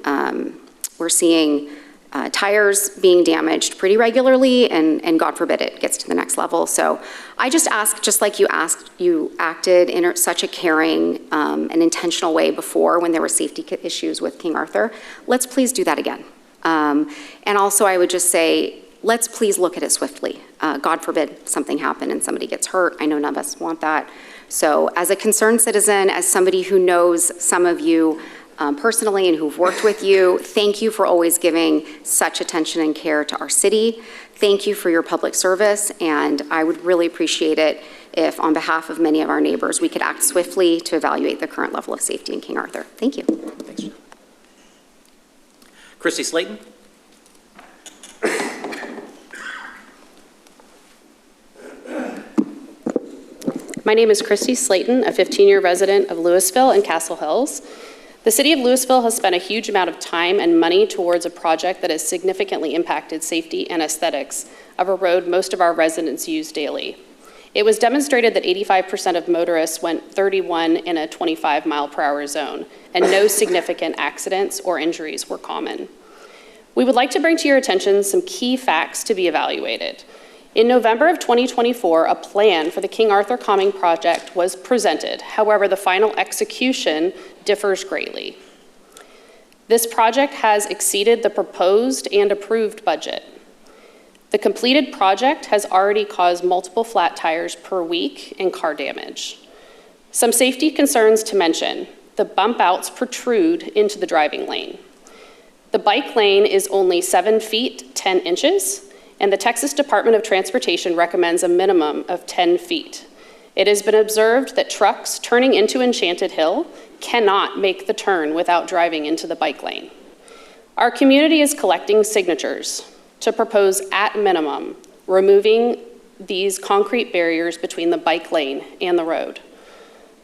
tires being damaged pretty regularly, and God forbid it gets to the next level. So I just ask, just like you acted in such a caring and intentional way before when there were safety issues with King Arthur, let's please do that again. And also I would just say, let's please look at it swiftly. God forbid something happen and somebody gets hurt. I know none of us want that. So as a concerned citizen, as somebody who knows some of you personally and who've worked with you, thank you for always giving such attention and care to our city. Thank you for your public service, and I would really appreciate it if, on behalf of many of our neighbors, we could act swiftly to evaluate the current level of safety in King Arthur. Thank you. Thanks, John. Christy Slayton. My name is Christy Slayton, a 15-year resident of Lewisville and Castle Hills. The city of Lewisville has spent a huge amount of time and money towards a project that has significantly impacted safety and aesthetics of a road most of our residents use daily. It was demonstrated that 85% of motorists went 31 in a 25-mile-per-hour zone, and no significant accidents or injuries were common. We would like to bring to your attention some key facts to be evaluated. In November of 2024, a plan for the King Arthur Calming Project was presented. However, the final execution differs greatly. This project has exceeded the proposed and approved budget. The completed project has already caused multiple flat tires per week and car damage. Some safety concerns to mention: the bump outs protrude into the driving lane. The bike lane is only 7 feet, 10 inches, and the Texas Department of Transportation recommends a minimum of 10 feet. It has been observed that trucks turning into Enchanted Hill cannot make the turn without driving into the bike lane. Our community is collecting signatures to propose, at minimum, removing these concrete barriers between the bike lane and the road.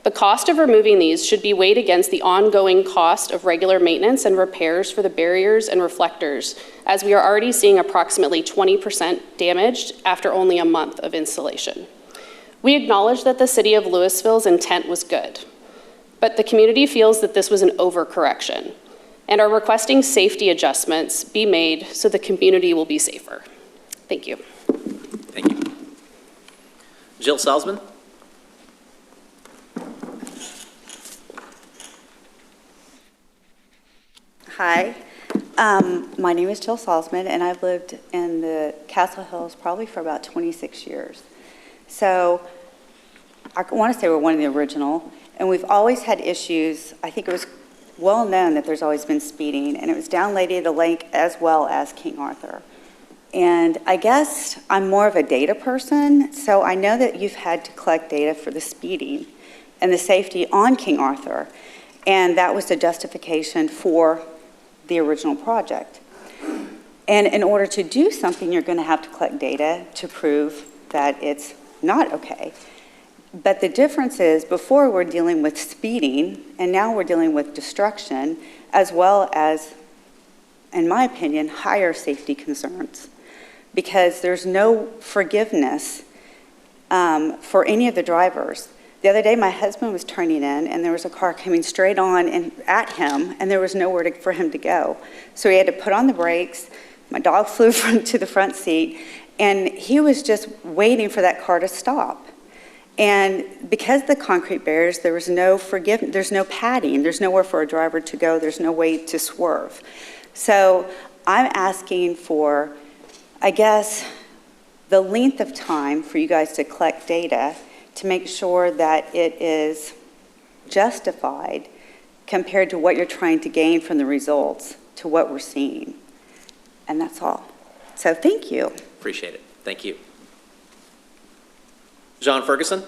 The cost of removing these should be weighed against the ongoing cost of regular maintenance and repairs for the barriers and reflectors, as we are already seeing approximately 20% damaged after only a month of installation. We acknowledge that the City of Lewisville's intent was good, but the community feels that this was an overcorrection and are requesting safety adjustments be made so the community will be safer. Thank you. Thank you. Jill Salzman. Hi, my name is Jill Salzman, and I've lived in the Castle Hills probably for about 26 years. So I want to say we're one of the original, and we've always had issues. I think it was well known that there's always been speeding, and it was down Lady of the Lake as well as King Arthur. And I guess I'm more of a data person, so I know that you've had to collect data for the speeding and the safety on King Arthur, and that was the justification for the original project. And in order to do something, you're going to have to collect data to prove that it's not okay. But the difference is, before we're dealing with speeding, and now we're dealing with destruction, as well as, in my opinion, higher safety concerns, because there's no forgiveness for any of the drivers. The other day, my husband was turning in, and there was a car coming straight on and at him, and there was nowhere for him to go. So he had to put on the brakes. My dog flew to the front seat, and he was just waiting for that car to stop. And because of the concrete barriers, there was no forgiveness, there's no padding, there's nowhere for a driver to go, there's no way to swerve. So I'm asking for, I guess, the length of time for you guys to collect data to make sure that it is justified compared to what you're trying to gain from the results to what we're seeing. And that's all. So thank you. Appreciate it. Thank you. John Ferguson.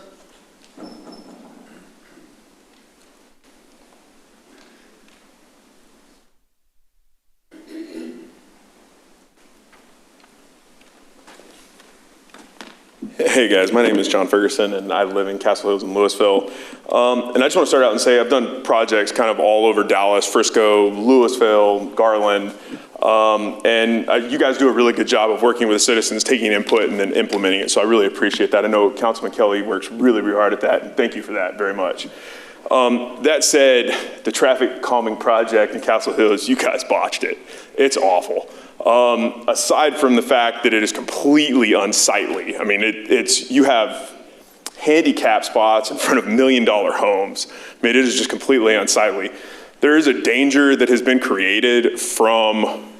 Hey guys, my name is John Ferguson and I live in Castle Hills in Lewisville. And I just want to start out and say I've done projects kind of all over Dallas, Frisco, Lewisville, Garland. You guys do a really good job of working with the citizens, taking input and then implementing it. So I really appreciate that. I know Councilman Kelly works really, really hard at that. And thank you for that very much. That said, the traffic calming project in Castle Hills, you guys botched it. It's awful. Aside from the fact that it is completely unsightly. I mean, you have handicap spots in front of $1 million homes. I mean, it is just completely unsightly. There is a danger that has been created from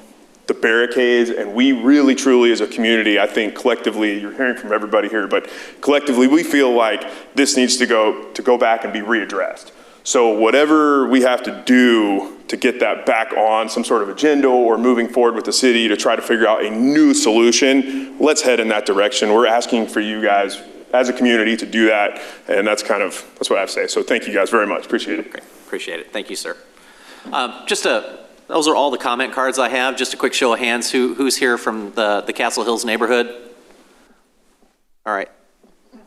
the barricades, and we really, truly, as a community, I think collectively, you're hearing from everybody here, but collectively, we feel like this needs to go back and be readdressed. So whatever we have to do to get that back on some sort of agenda or moving forward with the city to try to figure out a new solution, let's head in that direction. We're asking for you guys as a community to do that, and that's what I have to say. So thank you guys very much. Appreciate it. Great. Appreciate it. Thank you, sir. Those are all the comment cards I have. Just a quick show of hands. Who's here from the Castle Hills neighborhood? All right.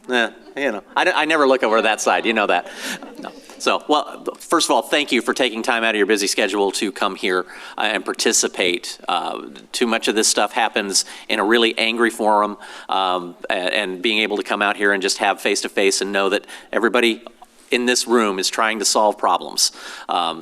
I never look over that side. You know that. No. So, well, first of all, thank you for taking time out of your busy schedule to come here and participate. Too much of this stuff happens in a really angry forum, and being able to come out here and just have face-to-face and know that everybody in this room is trying to solve problems.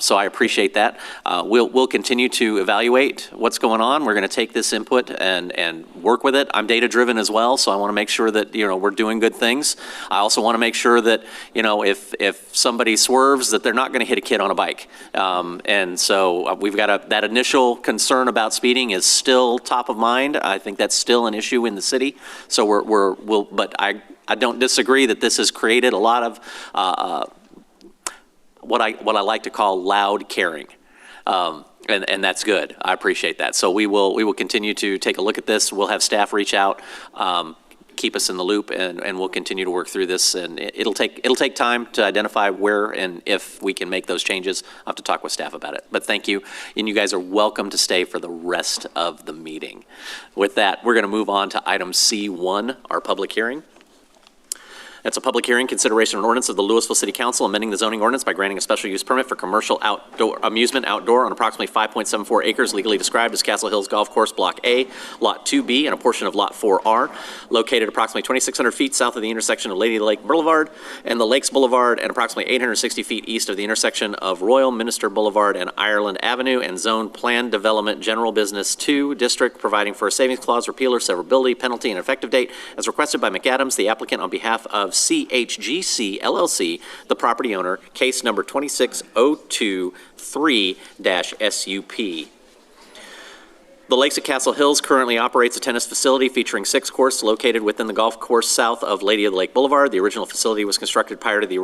So I appreciate that. We'll continue to evaluate what's going on. We're going to take this input and work with it. I'm data driven as well, so I want to make sure that we're doing good things. I also want to make sure that if somebody swerves, that they're not going to hit a kid on a bike. And so we've got that initial concern about speeding is still top of mind. I think that's still an issue in the city. So but I don't disagree that this has created a lot of what I like to call loud caring, and that's good. I appreciate that. So we will continue to take a look at this. We'll have staff reach out, keep us in the loop, and we'll continue to work through this. And it'll take time to identify where and if we can make those changes. I'll have to talk with staff about it. But thank you, and you guys are welcome to stay for the rest of the meeting. With that, we're going to move on to item C1, our public hearing. That's a public hearing, consideration of an ordinance of the Lewisville City Council amending the zoning ordinance by granting a special use permit for commercial amusement outdoor on approximately 5.74 acres legally described as Castle Hills Golf Course Block A, Lot 2B, and a portion of Lot 4R, located approximately 2,600 feet south of the intersection of Lady Lake Boulevard and the Lakes Boulevard, and approximately 860 feet east of the intersection of Royal Minister Boulevard and Ireland Avenue, and Zone Plan Development General Business 2 District, providing for a savings clause, repeal or severability, penalty, and effective date, as requested by McAdams, the applicant, on behalf of CHGC LLC, the property owner, case number 26023-SUP. The Lakes at Castle Hills currently operates a tennis facility featuring 6 courts located within the golf course south of Lady of the Lake Boulevard. The original facility was constructed prior to the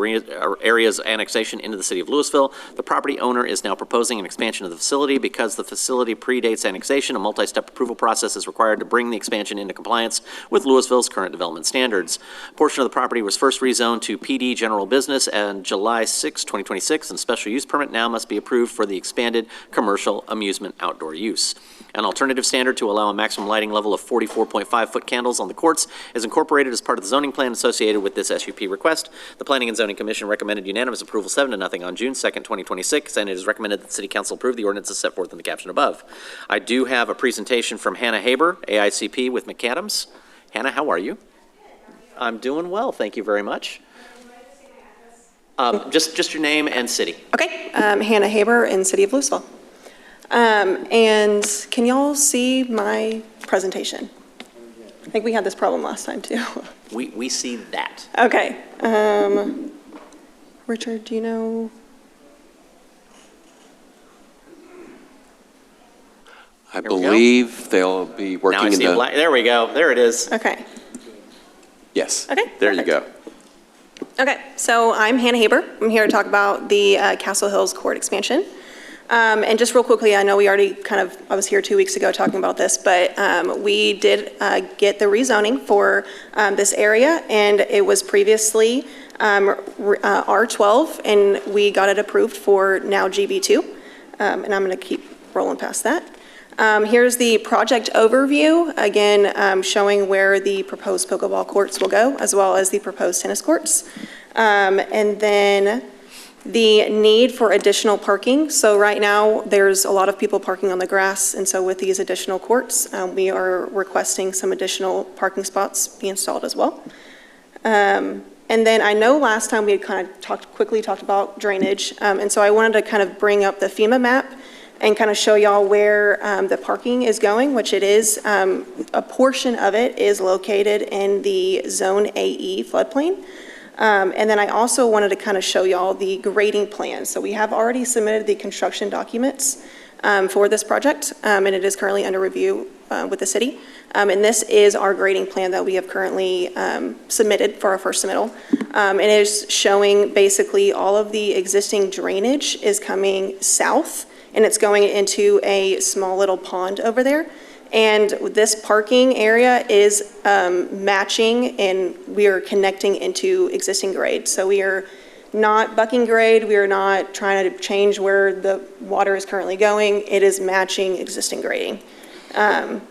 area's annexation into the city of Lewisville. The property owner is now proposing an expansion of the facility. Because the facility predates annexation, a multi-step approval process is required to bring the expansion into compliance with Lewisville's current development standards. A portion of the property was first rezoned to PD General Business on July 6, 2026, and special use permit now must be approved for the expanded commercial amusement outdoor use. An alternative standard to allow a maximum lighting level of 44.5-foot candles on the courts is incorporated as part of the zoning plan associated with this SUP request. The Planning and Zoning Commission recommended unanimous approval 7-0 on June 2nd, 2026, and it is recommended that the City Council approve the ordinance as set forth in the caption above. I do have a presentation from Hannah Haber, AICP with McAdams. Hannah, how are you? I'm doing well, thank you very much. Just your name and city. Okay, Hannah Haber in City of Lewisville. And can y'all see my presentation? I think we had this problem last time too. We see that. Okay. Richard, do you know? I believe they'll be working in the... There we go. There it is. Okay. Yes. Okay. There you go. Okay. So I'm Hannah Haber. I'm here to talk about the Castle Hills Court expansion. And just real quickly, I know we already I was here 2 weeks ago talking about this, but we did get the rezoning for this area, and it was previously R12, and we got it approved for now GB2. And I'm going to keep rolling past that. Here's the project overview, again, showing where the proposed pickleball courts will go, as well as the proposed tennis courts. And then the need for additional parking. So right now, there's a lot of people parking on the grass, and so with these additional courts, we are requesting some additional parking spots be installed as well. And then I know last time we had kind of quickly talked about drainage, and so I wanted to kind of bring up the FEMA map and kind of show y'all where the parking is going, which it is. A portion of it is located in the Zone AE floodplain. And then I also wanted to kind of show y'all the grading plan. So we have already submitted the construction documents for this project, and it is currently under review with the city. And this is our grading plan that we have currently submitted for our first submittal. It is showing basically all of the existing drainage is coming south, and it's going into a small little pond over there. And this parking area is matching, and we are connecting into existing grade. So we are not bucking grade. We are not trying to change where the water is currently going. It is matching existing grading.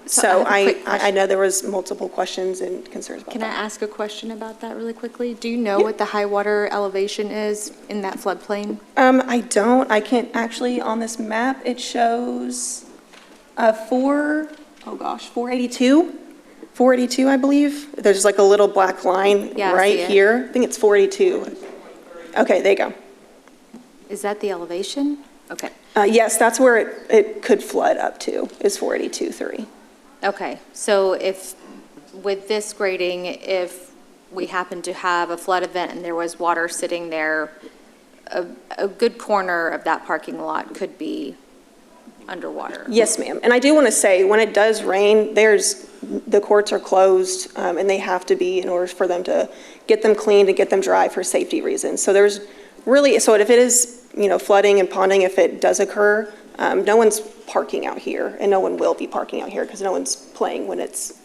So I know there was multiple questions and concerns about that. Can I ask a question about that really quickly? Do you know what the high water elevation is in that floodplain? I don't. I can't actually, on this map, it shows 482. 482, I believe. There's like a little black line right here. I think it's 482. Okay, there you go. Is that the elevation? Okay. Yes, that's where it could flood up to, is 482.3. Okay, so if, with this grading, if we happen to have a flood event and there was water sitting there, a good corner of that parking lot could be underwater. Yes, ma'am. And I do want to say, when it does rain, the courts are closed, and they have to be in order for them to get them cleaned and get them dry for safety reasons. So there's really, so if it is, flooding and ponding, if it does occur, no one's parking out here, and no one will be parking out here because no one's playing when it's,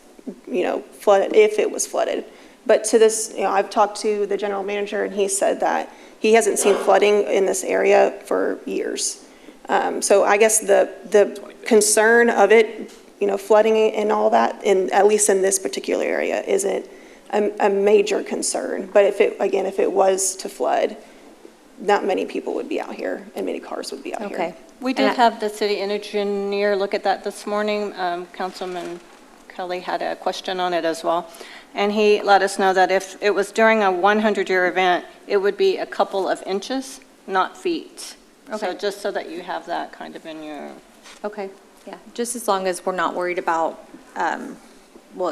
flooded, if it was flooded. But to this, I've talked to the general manager, and he said that he hasn't seen flooding in this area for years. So I guess the concern of it, flooding and all that, at least in this particular area, isn't a major concern. But if it was to flood, not many people would be out here, and many cars would be out here. Okay. We did have the city engineer look at that this morning. Councilman Kelly had a question on it as well. And he let us know that if it was during a 100-year event, it would be a couple of inches, not feet. Okay. So just so that you have that kind of in your... Okay, yeah, just as long as we're not worried about,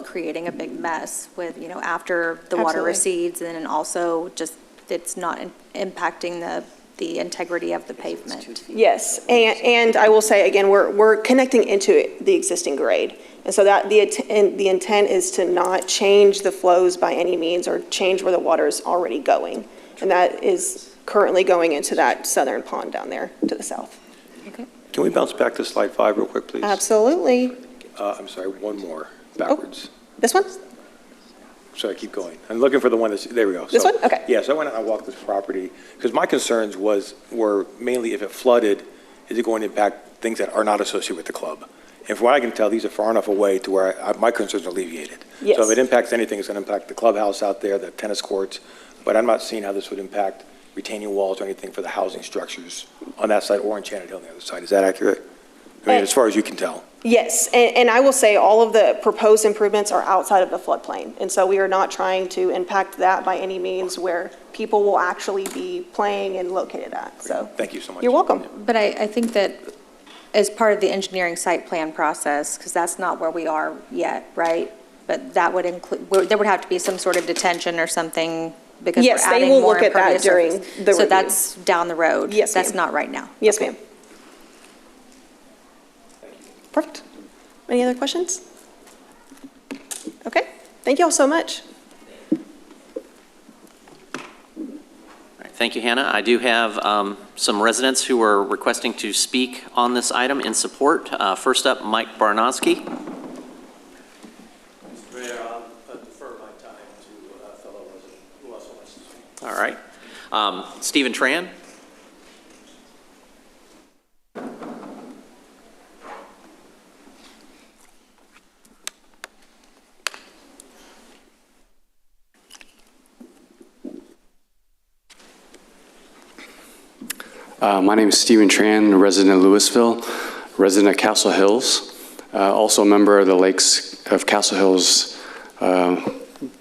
creating a big mess with, after the water recedes, and then also just it's not impacting the integrity of the pavement. Yes, and I will say again, we're connecting into the existing grade. And so that the intent is to not change the flows by any means or change where the water is already going. And that is currently going into that southern pond down there to the south. Okay. Can we bounce back to slide 5 real quick, please? Absolutely. I'm sorry, one more backwards. This one? Sorry, keep going. I'm looking for the one that's, there we go. This one? Okay. Yeah, so I went out and walked this property, because my concerns were mainly if it flooded, is it going to impact things that are not associated with the club? And from what I can tell, these are far enough away to where my concerns are alleviated. Yes. So if it impacts anything, it's going to impact the clubhouse out there, the tennis courts, but I'm not seeing how this would impact retaining walls or anything for the housing structures on that side or on Enchanted Hill on the other side. Is that accurate? I mean, as far as you can tell. Yes, and I will say all of the proposed improvements are outside of the floodplain. And so we are not trying to impact that by any means where people will actually be playing and located at. So thank you so much. You're welcome. But I think that as part of the engineering site plan process, because that's not where we are yet, right? But that would include, there would have to be some sort of detention or something because yes, we're adding they will more look at that during surface. the So review. that's down the road. Yes, That's ma'am. not right now. Yes, ma'am. Perfect. Any other questions? Okay, thank you all so much. Thank you, Hannah. I do have some residents who are requesting to speak on this item in support. First up, Mike Barnowski. Mr. Mayor, I'll defer my time to a fellow resident who also wants to speak. All right. Stephen Tran. My name is Stephen Tran, a resident of Lewisville, resident of Castle Hills, also a member of the Lakes of Castle Hills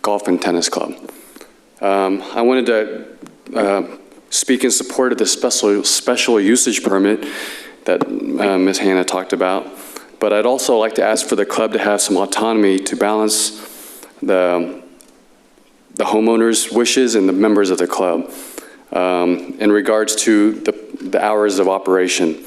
Golf and Tennis Club. I wanted to speak in support of the special usage permit that Ms. Hannah talked about, but I'd also like to ask for the club to have some autonomy to balance the homeowners' wishes and the members of the club in regards to the hours of operation.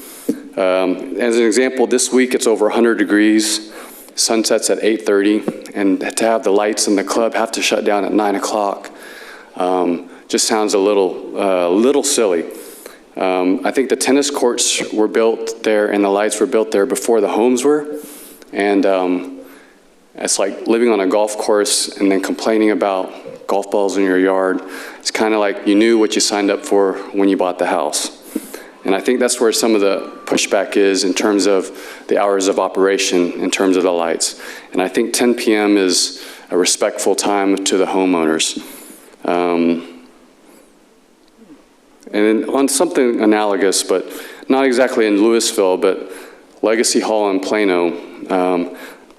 As an example, this week it's over 100 degrees, sunsets at 8:30, and to have the lights in the club have to shut down at 9 o'clock just sounds a little silly. I think the tennis courts were built there and the lights were built there before the homes were, and it's like living on a golf course and then complaining about golf balls in your yard. It's kind of like you knew what you signed up for when you bought the house. And I think that's where some of the pushback is in terms of the hours of operation, in terms of the lights. And I think 10 p.m. is a respectful time to the homeowners. And on something analogous, but not exactly in Lewisville, but Legacy Hall in Plano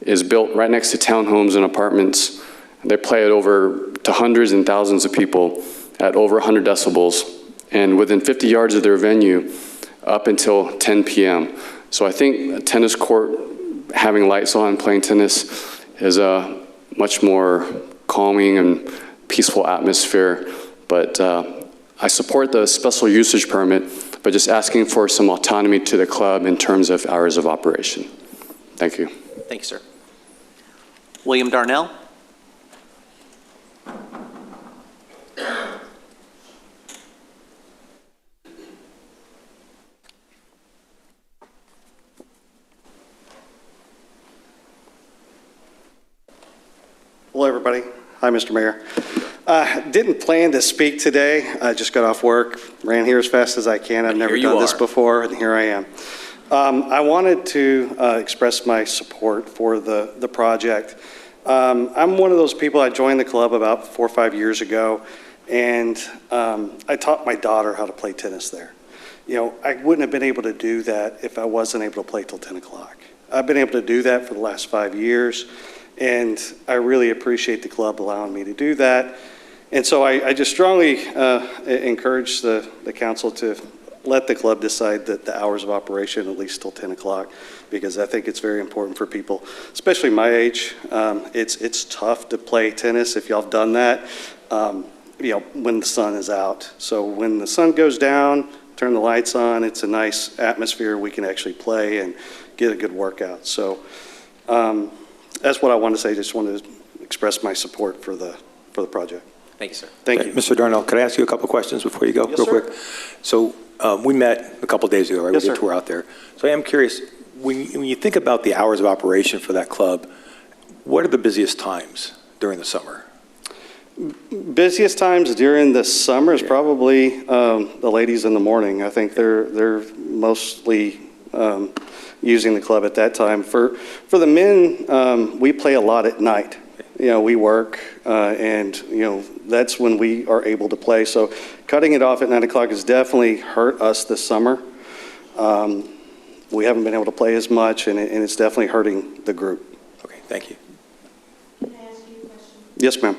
is built right next to townhomes and apartments. They play it over to hundreds and thousands of people at over 100 decibels, and within 50 yards of their venue up until 10 p.m. So I think a tennis court having lights on, playing tennis is a much more calming and peaceful atmosphere. But I support the special usage permit, but just asking for some autonomy to the club in terms of hours of operation. Thank you. Thank you, sir. William Darnell? Hello, everybody. Hi, Mr. Mayor. Didn't plan to speak today. I just got off work, ran here as fast as I can. I've never done this before, and here I am. I wanted to express my support for the project. I'm one of those people, I joined the club about 4 or 5 years ago, and I taught my daughter how to play tennis there. You know, I wouldn't have been able to do that if I wasn't able to play till 10 o'clock. I've been able to do that for the last 5 years. And I really appreciate the club allowing me to do that. And so I just strongly encourage the council to let the club decide that the hours of operation at least till 10 o'clock, because I think it's very important for people, especially my age. It's tough to play tennis if y'all have done that, you know, when the sun is out. So when the sun goes down, turn the lights on, it's a nice atmosphere. We can actually play and get a good workout. So. That's what I wanted to say. Just wanted to express my support for the project. Thank you, sir. Thank you. Mr. Darnell, could I ask you a couple questions before you go, real quick? So we met a couple days ago, right? Yes, We did sir. a tour out there. So I am curious, when you think about the hours of operation for that club, what are the busiest times during the summer? Busiest times during the summer is probably the ladies in the morning. I think they're mostly using the club at that time. For the men, we play a lot at night. You know, we work, and you know that's when we are able to play. So cutting it off at 9 o'clock has definitely hurt us this summer. We haven't been able to play as much, and it's definitely hurting the group. Okay, thank you. Can I ask you a question? Yes, ma'am.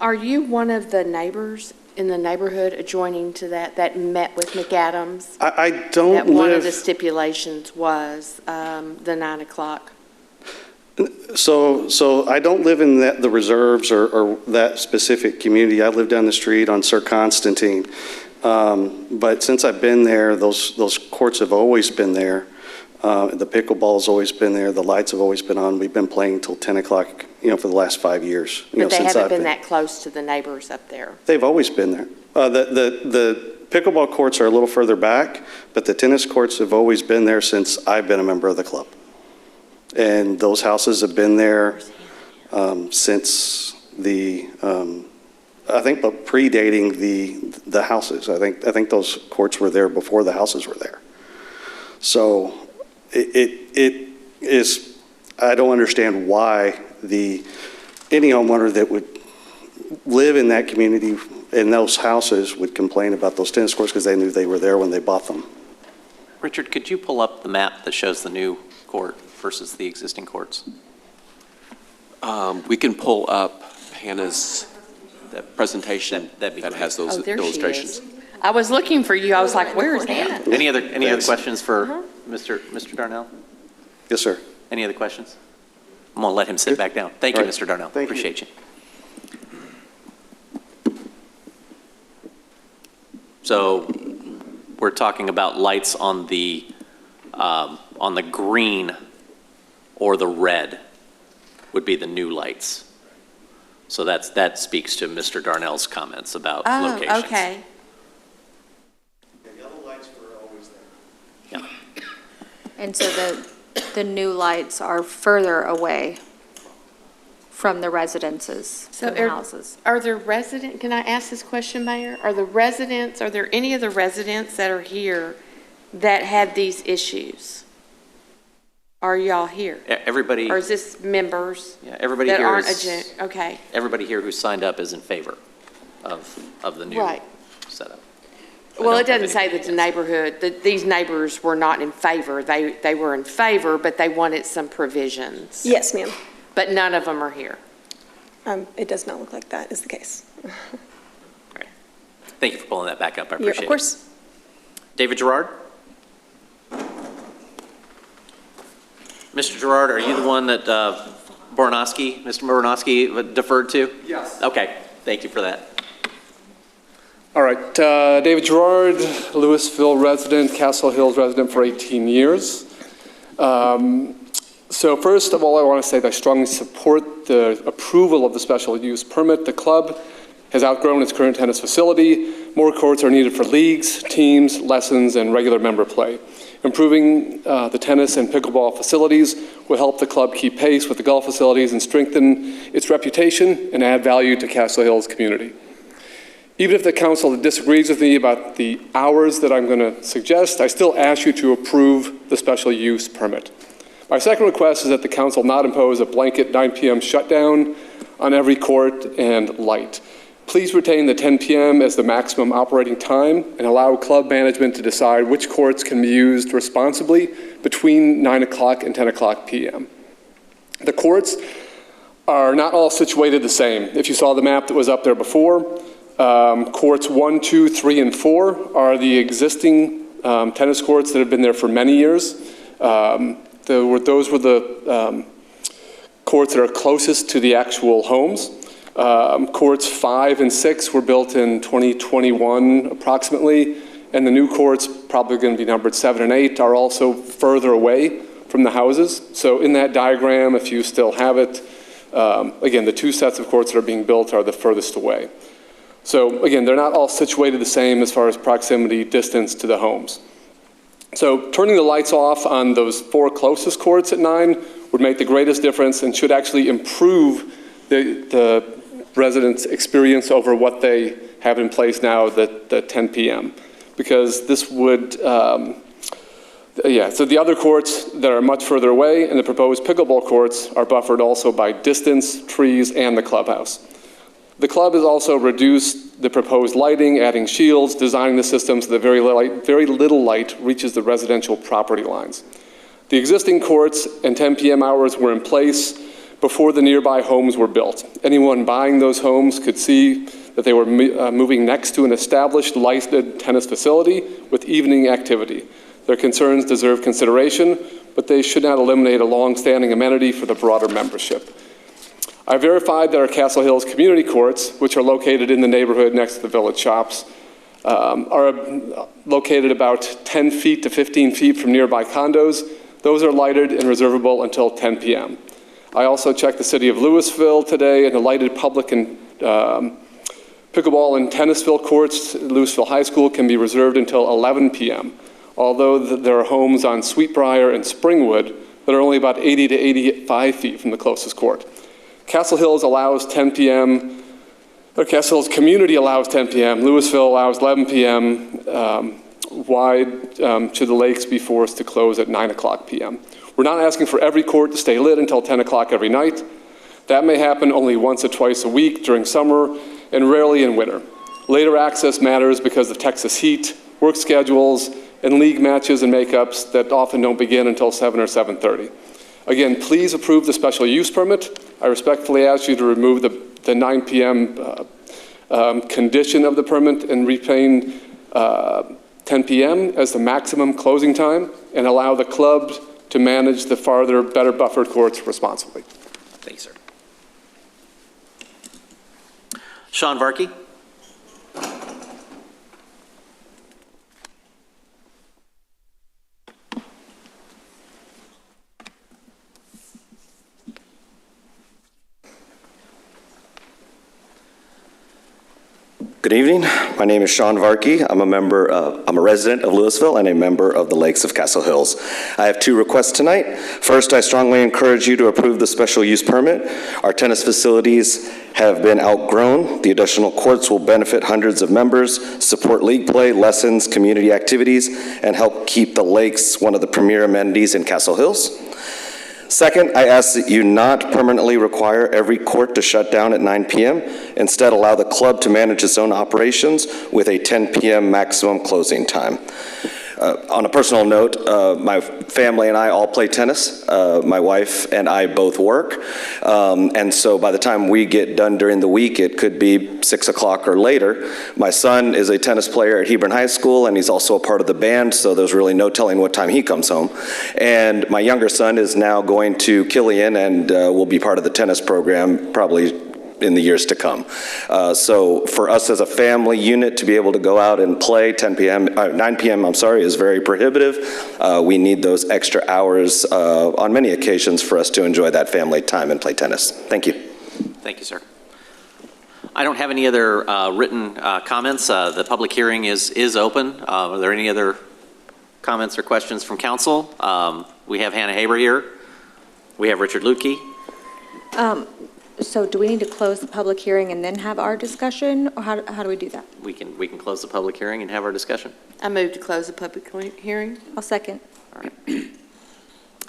Are you one of the neighbors in the neighborhood adjoining to that met with McAdams? I don't that one of live- the stipulations was the 9 o'clock. So I don't live in the reserves or that specific community. I live down the street on Sir Constantine. But since I've been there, those courts have always been there. The pickleball's always been there. The lights have always been on. We've been playing till 10 o'clock, you know, for the last 5 years. But they haven't been that close to the neighbors up there. They've always been there. The pickleball courts are a little further back, but the tennis courts have always been there since I've been a member of the club. And those houses have been there since the, I think, but predating the houses. I think those courts were there before the houses were there. So it is, I don't understand why any homeowner that would live in that community in those houses would complain about those tennis courts because they knew they were there when they bought them. Richard, could you pull up the map that shows the new court versus the existing courts? We can pull up Hannah's presentation that has those Oh, there she illustrations. is. I was looking for you. I was like, where is Hannah? Any other questions for Mr. Darnell? Yes, sir. Any other questions? I'm going to let him sit back down. Thank you, Mr. Darnell. Appreciate you. So we're talking about lights on the green or the red would be the new lights. So that speaks to Mr. Darnell's comments about locations. Oh, okay. The yellow lights were always there. Yeah. And so the new lights are further away from the residences, from the houses. Are there can I ask this question, Mayor? Are there any of the residents that are here that had these issues? Are y'all here? Everybody. Or is this members? Yeah, everybody that here aren't is, okay. Everybody here who signed up is in favor of the new setup. Well, it doesn't say that the neighborhood, that these neighbors were not in favor. They were in favor, but they wanted some provisions. Yes, ma'am. But none of them are here. It does not look like that is the case. Right. Thank you for pulling that back up. I appreciate it. Of course. David Gerard? Mr. Gerard, are you the one that Mr. Boronowski deferred to? Yes. Okay, thank you for that. All right, David Gerard, Lewisville resident, Castle Hills resident for 18 years. So first of all, I want to say that I strongly support the approval of the special use permit. The club has outgrown its current tennis facility. More courts are needed for leagues, teams, lessons, and regular member play. Improving the tennis and pickleball facilities will help the club keep pace with the golf facilities and strengthen its reputation and add value to Castle Hills community. Even if the council disagrees with me about the hours that I'm going to suggest, I still ask you to approve the special use permit. My second request is that the council not impose a blanket 9 p.m. shutdown on every court and light. Please retain the 10 p.m. as the maximum operating time and allow club management to decide which courts can be used responsibly between 9 o'clock and 10 o'clock p.m. The courts are not all situated the same. If you saw the map that was up there before, courts 1, 2, 3, and 4 are the existing tennis courts that have been there for many years. Those were the courts that are closest to the actual homes. Courts 5 and 6 were built in 2021 approximately, and the new courts, probably going to be numbered 7 and 8, are also further away from the houses. So in that diagram, if you still have it, again, the 2 sets of courts that are being built are the furthest away. So again, they're not all situated the same as far as proximity, distance to the homes. So turning the lights off on those 4 closest courts at 9 would make the greatest difference and should actually improve the residents' experience over what they have in place now at the 10 p.m. Because this would, so the other courts that are much further away and the proposed pickleball courts are buffered also by distance, trees, and the clubhouse. The club has also reduced the proposed lighting, adding shields, designing the system so that very little light reaches the residential property lines. The existing courts and 10 p.m. hours were in place before the nearby homes were built. Anyone buying those homes could see that they were moving next to an established licensed tennis facility with evening activity. Their concerns deserve consideration, but they should not eliminate a long-standing amenity for the broader membership. I verified that our Castle Hills community courts, which are located in the neighborhood next to the village shops, are located about 10 feet to 15 feet from nearby condos. Those are lighted and reservable until 10 p.m. I also checked the city of Lewisville today, and the lighted public and pickleball and tennisville courts at Lewisville High School can be reserved until 11 p.m., although there are homes on Sweetbriar and Springwood that are only about 80 to 85 feet from the closest court. Castle Hills allows 10 p.m., or Castle Hills community allows 10 p.m., Lewisville allows 11 p.m., wide should the lakes be forced to close at 9 o'clock p.m. We're not asking for every court to stay lit until 10 o'clock every night. That may happen only once or twice a week during summer and rarely in winter. Later access matters because of Texas heat, work schedules, and league matches and makeups that often don't begin until 7 or 7:30. Again, please approve the special use permit. I respectfully ask you to remove the 9 p.m. Condition of the permit and retain 10 p.m. as the maximum closing time and allow the club to manage the farther, better buffered courts responsibly. Thank you, sir. Sean Varkey. Good evening. My name is Sean Varkey. I'm a resident of Lewisville and a member of the Lakes of Castle Hills. I have two requests tonight. First, I strongly encourage you to approve the special use permit. Our tennis facilities have been outgrown. The additional courts will benefit hundreds of members, support league play, lessons, community activities, and help keep the lakes one of the premier amenities in Castle Hills. Second, I ask that you not permanently require every court to shut down at 9 p.m. Instead, allow the club to manage its own operations with a 10 p.m. maximum closing time. On a personal note, my family and I all play tennis. My wife and I both work. And so by the time we get done during the week, it could be 6 o'clock or later. My son is a tennis player at Hebron High School, and he's also a part of the band, so there's really no telling what time he comes home. And my younger son is now going to Killian and will be part of the tennis program probably in the years to come. So for us as a family unit to be able to go out and play 9 p.m. is very prohibitive. We need those extra hours on many occasions for us to enjoy that family time and play tennis. Thank you. Thank you, sir. I don't have any other written comments. The public hearing is open. Are there any other comments or questions from council? We have Hannah Haber here. We have Richard Lukey. So do we need to close the public hearing and then have our discussion, or how do we do that? We can close the public hearing and have our discussion. I move to close the public hearing. I'll second. All right.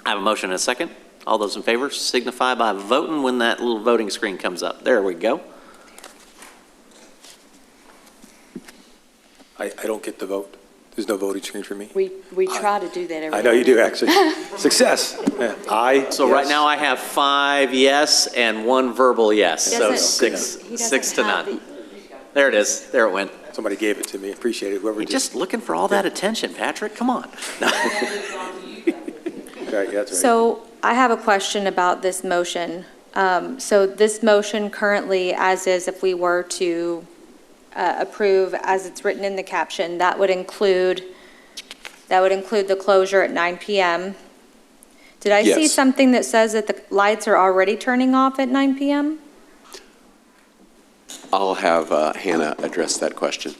I have a motion and a second. All those in favor signify by voting when that little voting screen comes up. There we go. I don't get the vote. There's no voting screen for me. We try to do that every I know you do, actually. Success. Yeah. Aye. So yes. Right now I have 5 yes and 1 verbal yes. So six to none. There it is. There it went. Somebody gave it to me. Appreciate it. Whoever You're just looking for all that attention, Patrick. Come on. Okay, yeah, that's right. So I have a question about this motion. So this motion currently, as is, if we were to approve as it's written in the caption, that would include the closure at 9 p.m. Did I see something that says that the lights are already turning off at 9 p.m.? I'll have Hannah address that question.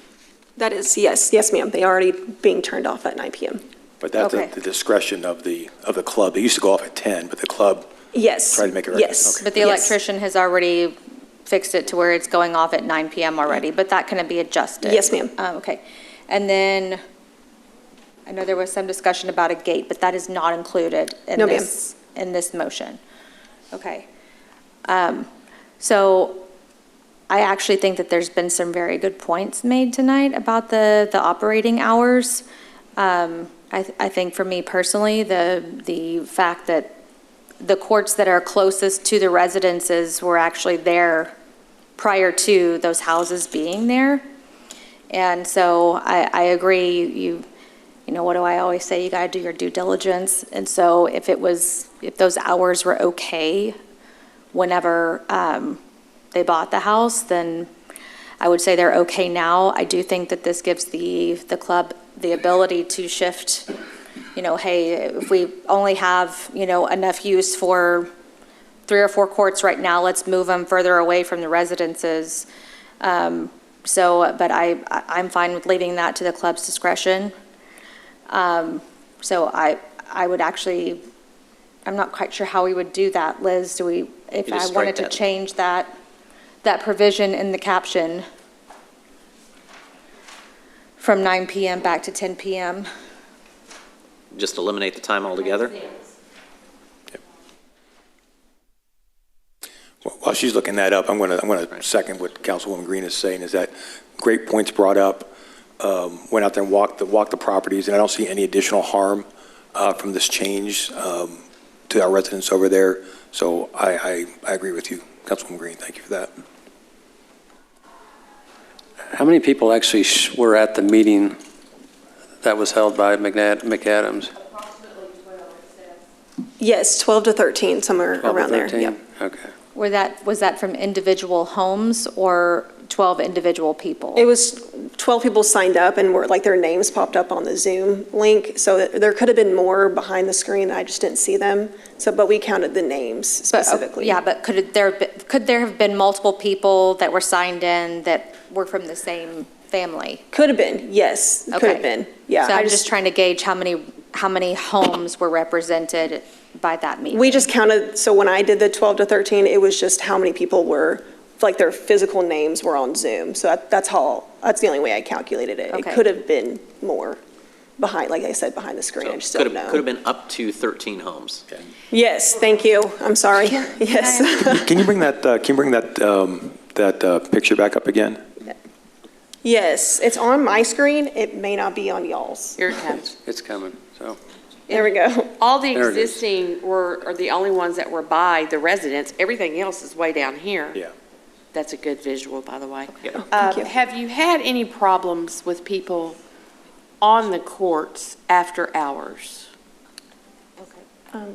That is, yes, ma'am. They are already being turned off at 9 p.m. But that's at the discretion of the club. They used to go off at 10, but the club tried to make it right. Yes. Okay. But the electrician has already fixed it to where it's going off at 9 p.m. already, but that can be adjusted? Yes, ma'am. Okay. And then I know there was some discussion about a gate, but that is not included in this motion. Okay. So I actually think that there's been some very good points made tonight about the operating hours. I think for me personally, the fact that the courts that are closest to the residences were actually there prior to those houses being there. And so I agree, you know, what do I always say? You gotta do your due diligence. And so if those hours were okay whenever they bought the house, then I would say they're okay now. I do think that this gives the club the ability to shift, you know, hey, if we only have, you know, enough use for 3 or 4 courts right now, let's move them further away from the residences. But I'm fine with leaving that to the club's discretion. So I would actually, I'm not quite sure how we would do that, Liz. If I wanted to change that provision in the caption from 9 p.m. back to 10 p.m. Just eliminate the time altogether? while she's looking that up, I'm going to second what Councilwoman Green is saying, is that great points brought up. Went out there and walked the properties, and I don't see any additional harm from this change to our residents over there. So I agree with you, Councilwoman Green. Thank you for that. How many people actually were at the meeting that was held by McAdams? Yes, 12 to 13, somewhere 12 around to 13? there. Yep. Okay. Was that from individual homes or 12 individual people? It was 12 people signed up and were like their names popped up on the Zoom link. So there could have been more behind the screen. I just didn't see them. So, but we counted the names specifically. But could there have been multiple people that were signed in that were from the same family? Could have been, yes. Okay. Could have been, yeah. So I'm just trying to gauge how many homes were represented by that meeting. We just counted, so when I did the 12 to 13, it was just how many people were, like their physical names were on Zoom. So that's the only way I calculated it. Okay. It could have been more behind, like I said, behind the screen. I just don't know. Could have been up to 13 homes. Okay. Yes, thank you. I'm sorry. Yes. Can you bring that picture back up again? Yes, it's on my screen. It may not be on y'all's. Here it comes. It's coming, so. There we go. All the There it is. existing are the only ones that were by the residents. Everything else is way down here. Yeah. That's a good visual, by the way. Yeah. Thank you. Have you had any problems with people on the courts after hours?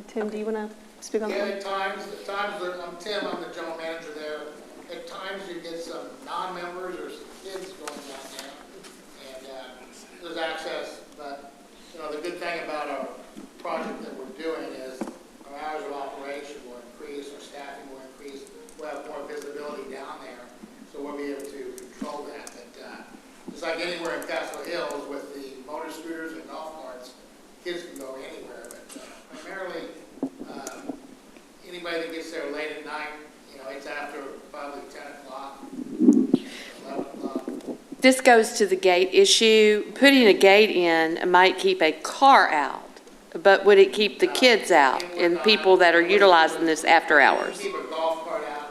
Tim, do you want to speak on that? Yeah, at times, I'm Tim, I'm the general manager there. At times you get some non-members or some kids going down there, and there's access, but, the good thing about our project that we're doing is our hours of operation will increase, our staffing will increase, we'll have more visibility down there, so we'll be able to control that. But it's like anywhere in Castle Hills with the motor scooters and golf carts, kids can go anywhere, but primarily anybody that gets there late at night, it's after probably 10 o'clock, 11 o'clock. This goes to the gate issue. Putting a gate in might keep a car out, but would it keep the kids out and people that are utilizing this after hours? Keep a golf cart out.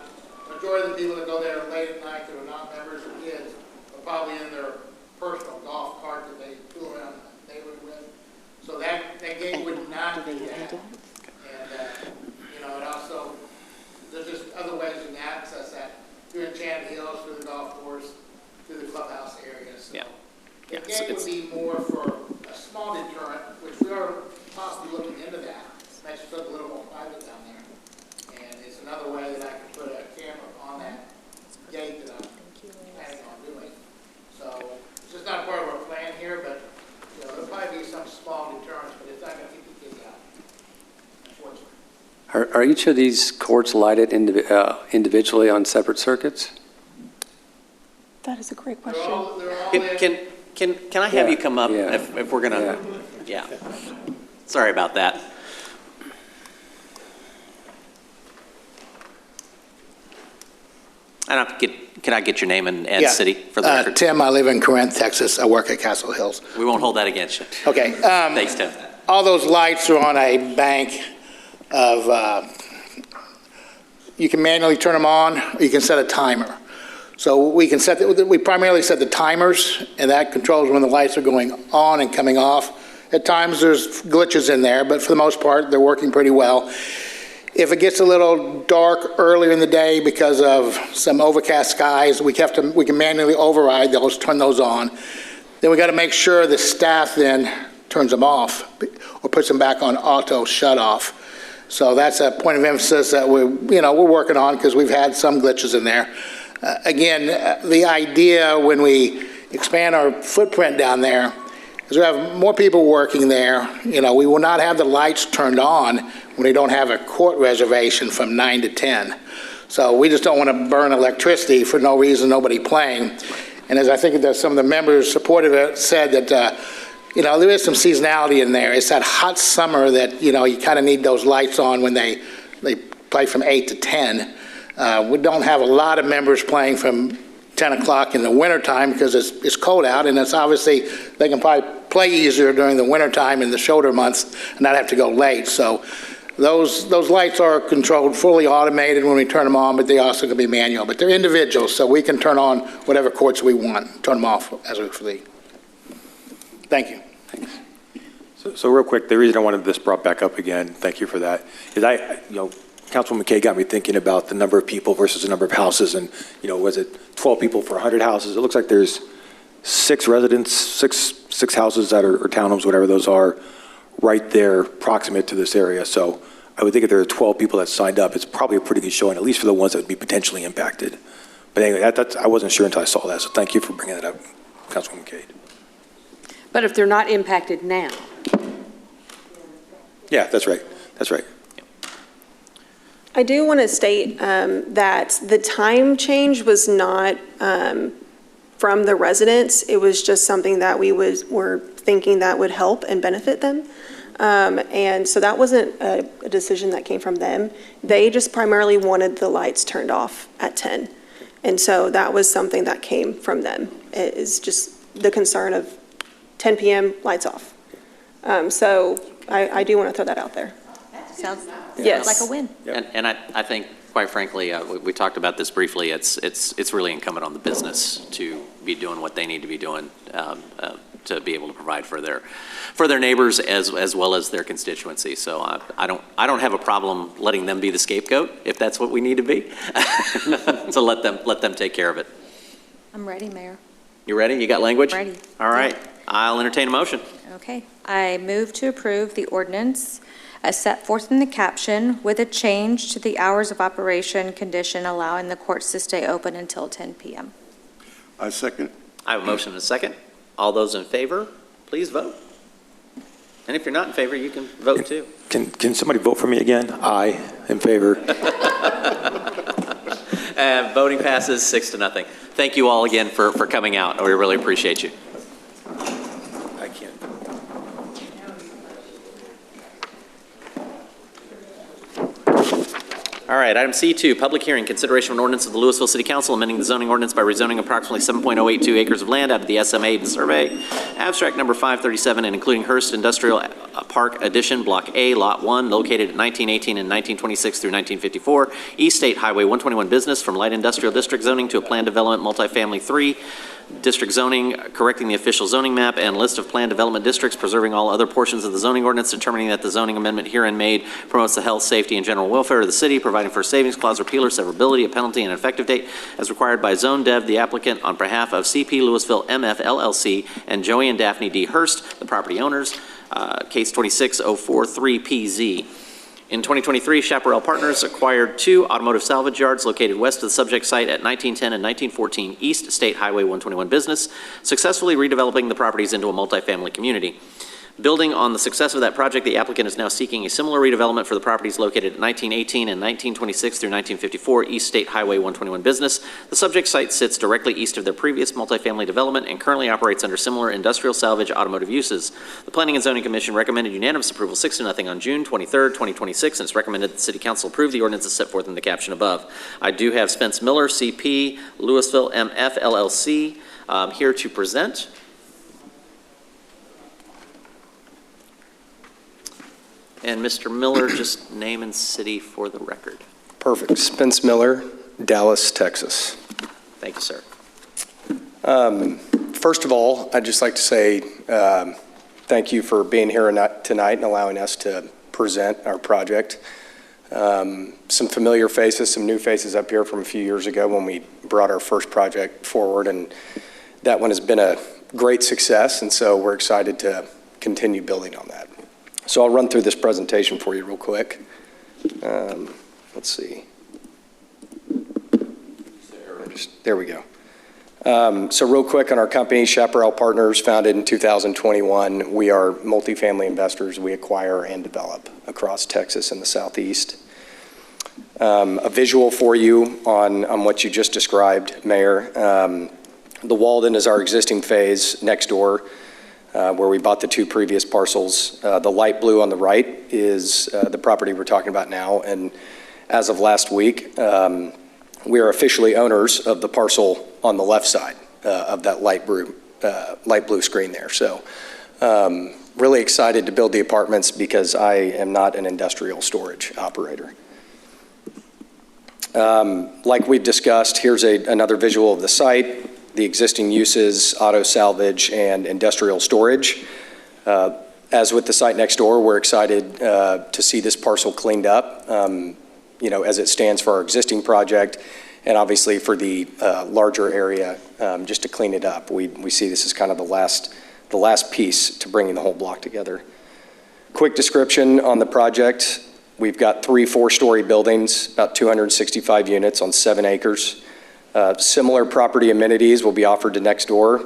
Majority of the people that go there late at night that are not members or kids are probably in their personal golf cart that they fool around the neighborhood with. So that gate would not do that. And, it also, there's just other ways you can access that through Enchanted Hills, through the golf course, through the clubhouse area. So Yeah. the gate would be more for a small deterrent, which we are possibly looking into that. Makes it look a little more private down there. And it's another way that I can put a camera on that gate that I'm planning on doing. So it's just not part of our plan here, but there'll probably be some small deterrents, but it's not going to keep the kids out, unfortunately. Are each of these courts lighted individually on separate circuits? That is a great question. Can I have you come up if we're gonna? Yeah. Sorry about that. Can I get your name and city for the record? Tim, I live in Corinth, Texas. I work at Castle Hills. We won't hold that against you. Okay. Thanks, Tim. All those lights are on a bank of, you can manually turn them on, or you can set a timer. So we primarily set the timers, and that controls when the lights are going on and coming off. At times there's glitches in there, but for the most part, they're working pretty well. If it gets a little dark earlier in the day because of some overcast skies, we can manually override those, turn those on. Then we got to make sure the staff then turns them off or puts them back on auto shut off. So that's a point of emphasis that we're working on because we've had some glitches in there. Again, the idea when we expand our footprint down there is we have more people working there. We will not have the lights turned on when we don't have a court reservation from 9 to 10. So we just don't want to burn electricity for no reason, nobody playing. And as I think that some of the members supportive of it said that, there is some seasonality in there. It's that hot summer that, you kind of need those lights on when they play from 8 to 10. We don't have a lot of members playing from 10 o'clock in the wintertime because it's cold out, and it's obviously, they can probably play easier during the wintertime in the shoulder months and not have to go late. So Those lights are controlled, fully automated when we turn them on, but they also can be manual. But they're individual, so we can turn on whatever courts we want, turn them off as we please. Thank you. So real quick, the reason I wanted this brought back up again, thank you for that, is Councilwoman McKay got me thinking about the number of people versus the number of houses, and, was it 12 people for 100 houses? It looks like there's 6 residents, six houses that are, or townhomes, whatever those are, right there proximate to this area. So I would think if there are 12 people that signed up, it's probably a pretty good showing, at least for the ones that would be potentially impacted. But anyway, I wasn't sure until I saw that, so thank you for bringing that up, Councilwoman McKay. But if they're not impacted now? Yeah, that's right. That's right. I do want to state that the time change was not from the residents. It was just something that we were thinking that would help and benefit them. And so that wasn't a decision that came from them. They just primarily wanted the lights turned off at 10. And so that was something that came from them. It is just the concern of 10 p.m. lights off. So I do want to throw that out there. Sounds yes. like a win. And I think, quite frankly, we talked about this briefly, it's really incumbent on the business to be doing what they need to be doing to be able to provide for their neighbors as well as their constituency. So I don't have a problem letting them be the scapegoat if that's what we need to be. So let them take care of it. I'm ready, Mayor. You ready? You got language? Ready. All right. Yeah. I'll entertain a motion. Okay. I move to approve the ordinance as set forth in the caption with a change to the hours of operation condition allowing the courts to stay open until 10 p.m. I second. I have a motion and a second. All those in favor, please vote. And if you're not in favor, you can vote too. Can somebody vote for me again? Aye, in favor. Voting passes 6-0. Thank you all again for coming out. We really appreciate you. I can't. All right, item C2, public hearing, consideration of an ordinance of the Lewisville City Council amending the zoning ordinance by rezoning approximately 7.082 acres of land out of the SMA survey, abstract number 537, and including Hearst Industrial Park Addition, Block A, Lot 1, located at 1918 and 1926 through 1954, East State Highway 121 business from light industrial district zoning to a planned development multifamily 3, district zoning, correcting the official zoning map and list of planned development districts, preserving all other portions of the zoning ordinance, determining that the zoning amendment herein made promotes the health, safety, and general welfare of the city, providing for a savings clause, repeal or severability, a penalty, and an effective date as required by Zone Dev, the applicant, on behalf of CP Lewisville MF LLC and Joey and Daphne D. Hurst, the property owners, case 26043PZ. In 2023, Chaparral Partners acquired 2 automotive salvage yards located west of the subject site at 1910 and 1914 East State Highway 121 business, successfully redeveloping the properties into a multifamily community. Building on the success of that project, the applicant is now seeking a similar redevelopment for the properties located at 1918 and 1926 through 1954 East State Highway 121 business. The subject site sits directly east of their previous multifamily development and currently operates under similar industrial salvage automotive uses. The Planning and Zoning Commission recommended unanimous approval 6-0 on June 23rd, 2026, and it's recommended that the City Council approve the ordinance as set forth in the caption above. I do have Spence Miller, CP, Lewisville MF LLC, here to present. And Mr. Miller, just name and city for the record. Perfect. Spence Miller, Dallas, Texas. Thank you, sir. First of all, I'd just like to say thank you for being here tonight and allowing us to present our project. Some familiar faces, some new faces up here from a few years ago when we brought our first project forward, and that one has been a great success, and so we're excited to continue building on that. So I'll run through this presentation for you real quick. Let's see. There we go. So real quick on our company, Chaparral Partners, founded in 2021. We are multifamily investors. We acquire and develop across Texas and the Southeast. A visual for you on what you just described, Mayor. The Walden is our existing phase next door, where we bought the 2 previous parcels. The light blue on the right is the property we're talking about now, and as of last week, we are officially owners of the parcel on the left side of that light blue screen there. So really excited to build the apartments because I am not an industrial storage operator. Like we've discussed, here's another visual of the site, the existing uses, auto salvage, and industrial storage. As with the site next door, we're excited to see this parcel cleaned up, as it stands for our existing project, and obviously for the larger area, just to clean it up. We see this as kind of the last piece to bringing the whole block together. Quick description on the project. We've got 3 4-story buildings, about 265 units on 7 acres. Similar property amenities will be offered to next door.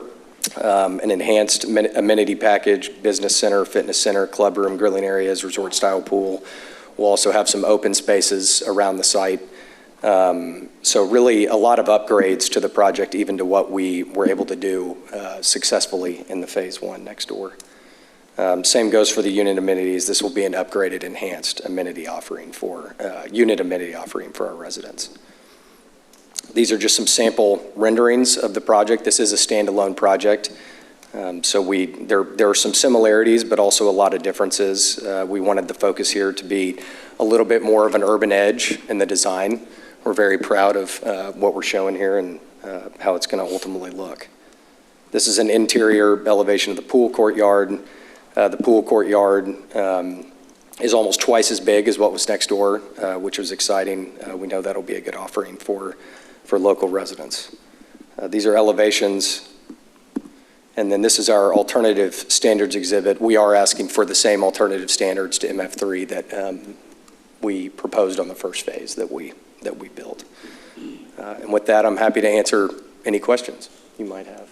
An enhanced amenity package, business center, fitness center, club room, grilling areas, resort style pool. We'll also have some open spaces around the site. So really a lot of upgrades to the project, even to what we were able to do successfully in the phase 1 next door. Same goes for the unit amenities. This will be an upgraded, enhanced amenity offering for unit amenity offering for our residents. These are just some sample renderings of the project. This is a standalone project. So there are some similarities, but also a lot of differences. We wanted the focus here to be a little bit more of an urban edge in the design. We're very proud of what we're showing here and how it's going to ultimately look. This is an interior elevation of the pool courtyard. The pool courtyard is almost twice as big as what was next door, which was exciting. We know that'll be a good offering for local residents. These are elevations. And then this is our alternative standards exhibit. We are asking for the same alternative standards to MF3 that we proposed on the first phase that we built. And with that, I'm happy to answer any questions you might have.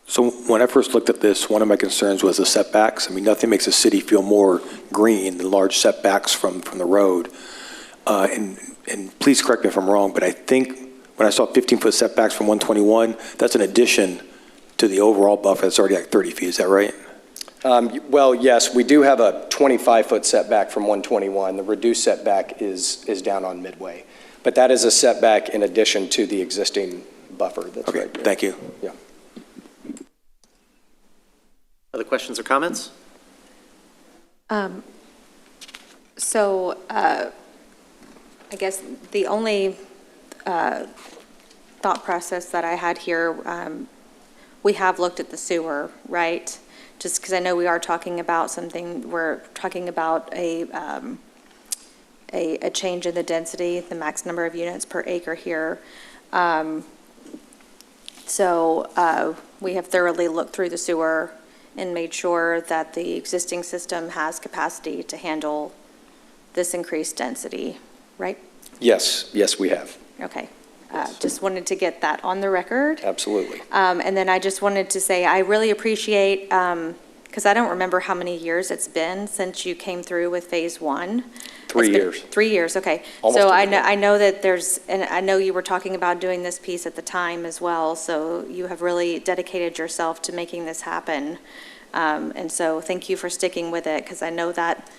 So when I first looked at this, one of my concerns was the setbacks. I mean, nothing makes a city feel more green than large setbacks from the road. And please correct me if I'm wrong, but I think when I saw 15-foot setbacks from 121, that's an addition to the overall buffer that's already like 30 feet. Is that right? Well, yes, we do have a 25-foot setback from 121. The reduced setback is down on Midway. But that is a setback in addition to the existing buffer that's right there. Thank you. Yeah. Other questions or comments? I guess the only thought process that I had here, we have looked at the sewer, right? Just because I know we are talking about something, we're talking about a change in the density, the max number of units per acre here. So we have thoroughly looked through the sewer and made sure that the existing system has capacity to handle this increased density, right? Yes, we have. Okay. Just wanted to get that on the record. Absolutely. And then I just wanted to say I really appreciate, because I don't remember how many years it's been since you came through with phase 1. 3 years. 3 years, okay. Almost so a I know that and I know you were talking about doing this piece at the time as well, so you have really dedicated yourself to making this happen. And so thank you for sticking with it, because I know that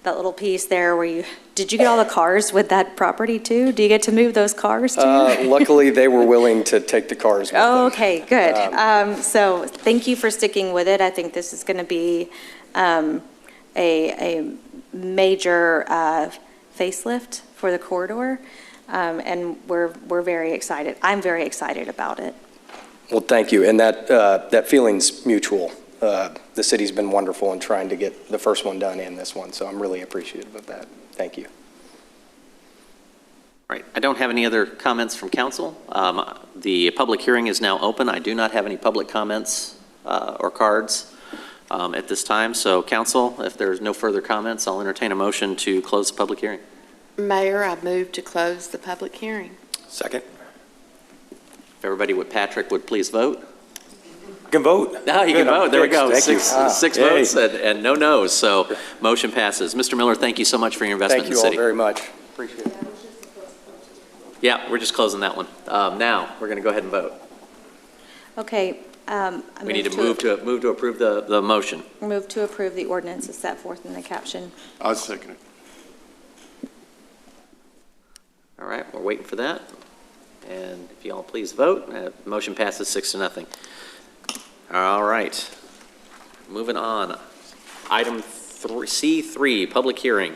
little piece there where did you get all the cars with that property too? Do you get to move those cars too? Luckily, they were willing to take the cars with them. Okay, good. So thank you for sticking with it. I think this is going to be a major facelift for the corridor, and we're very excited. I'm very excited about it. Well, thank you, and that feeling's mutual. The city's been wonderful in trying to get the first one done and this one, so I'm really appreciative of that. Thank you. All right, I don't have any other comments from council. The public hearing is now open. I do not have any public comments or cards at this time. So council, if there's no further comments, I'll entertain a motion to close the public hearing. Mayor, I move to close the public hearing. Second. If everybody with Patrick would please vote. You can vote. No, you can vote. There we go. Thank you. Six votes and no no's. So motion passes. Mr. Miller, thank you so much for your investment in the city. Thank you all very much. Appreciate it. Yeah, we're just closing that one. Now, we're going to go ahead and vote. Okay. We need to move to approve the motion. Move to approve the ordinance as set forth in the caption. I'll second it. All right, we're waiting for that. And if you all please vote, motion passes 6-0. All right. Moving on. Item C3, public hearing.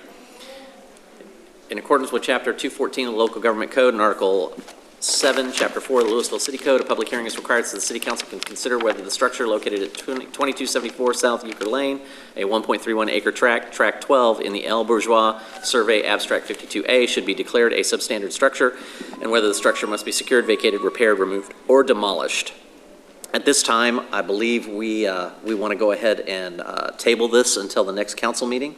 In accordance with Chapter 214 of the Local Government Code and Article 7, Chapter 4 of the Lewisville City Code, a public hearing is required so the City Council can consider whether the structure located at 2274 South Euchre Lane, a 1.31 acre tract, Tract 12 in the El Bourgeois Survey Abstract 52A should be declared a substandard structure, and whether the structure must be secured, vacated, repaired, removed, or demolished. At this time, I believe we want to go ahead and table this until the next council meeting.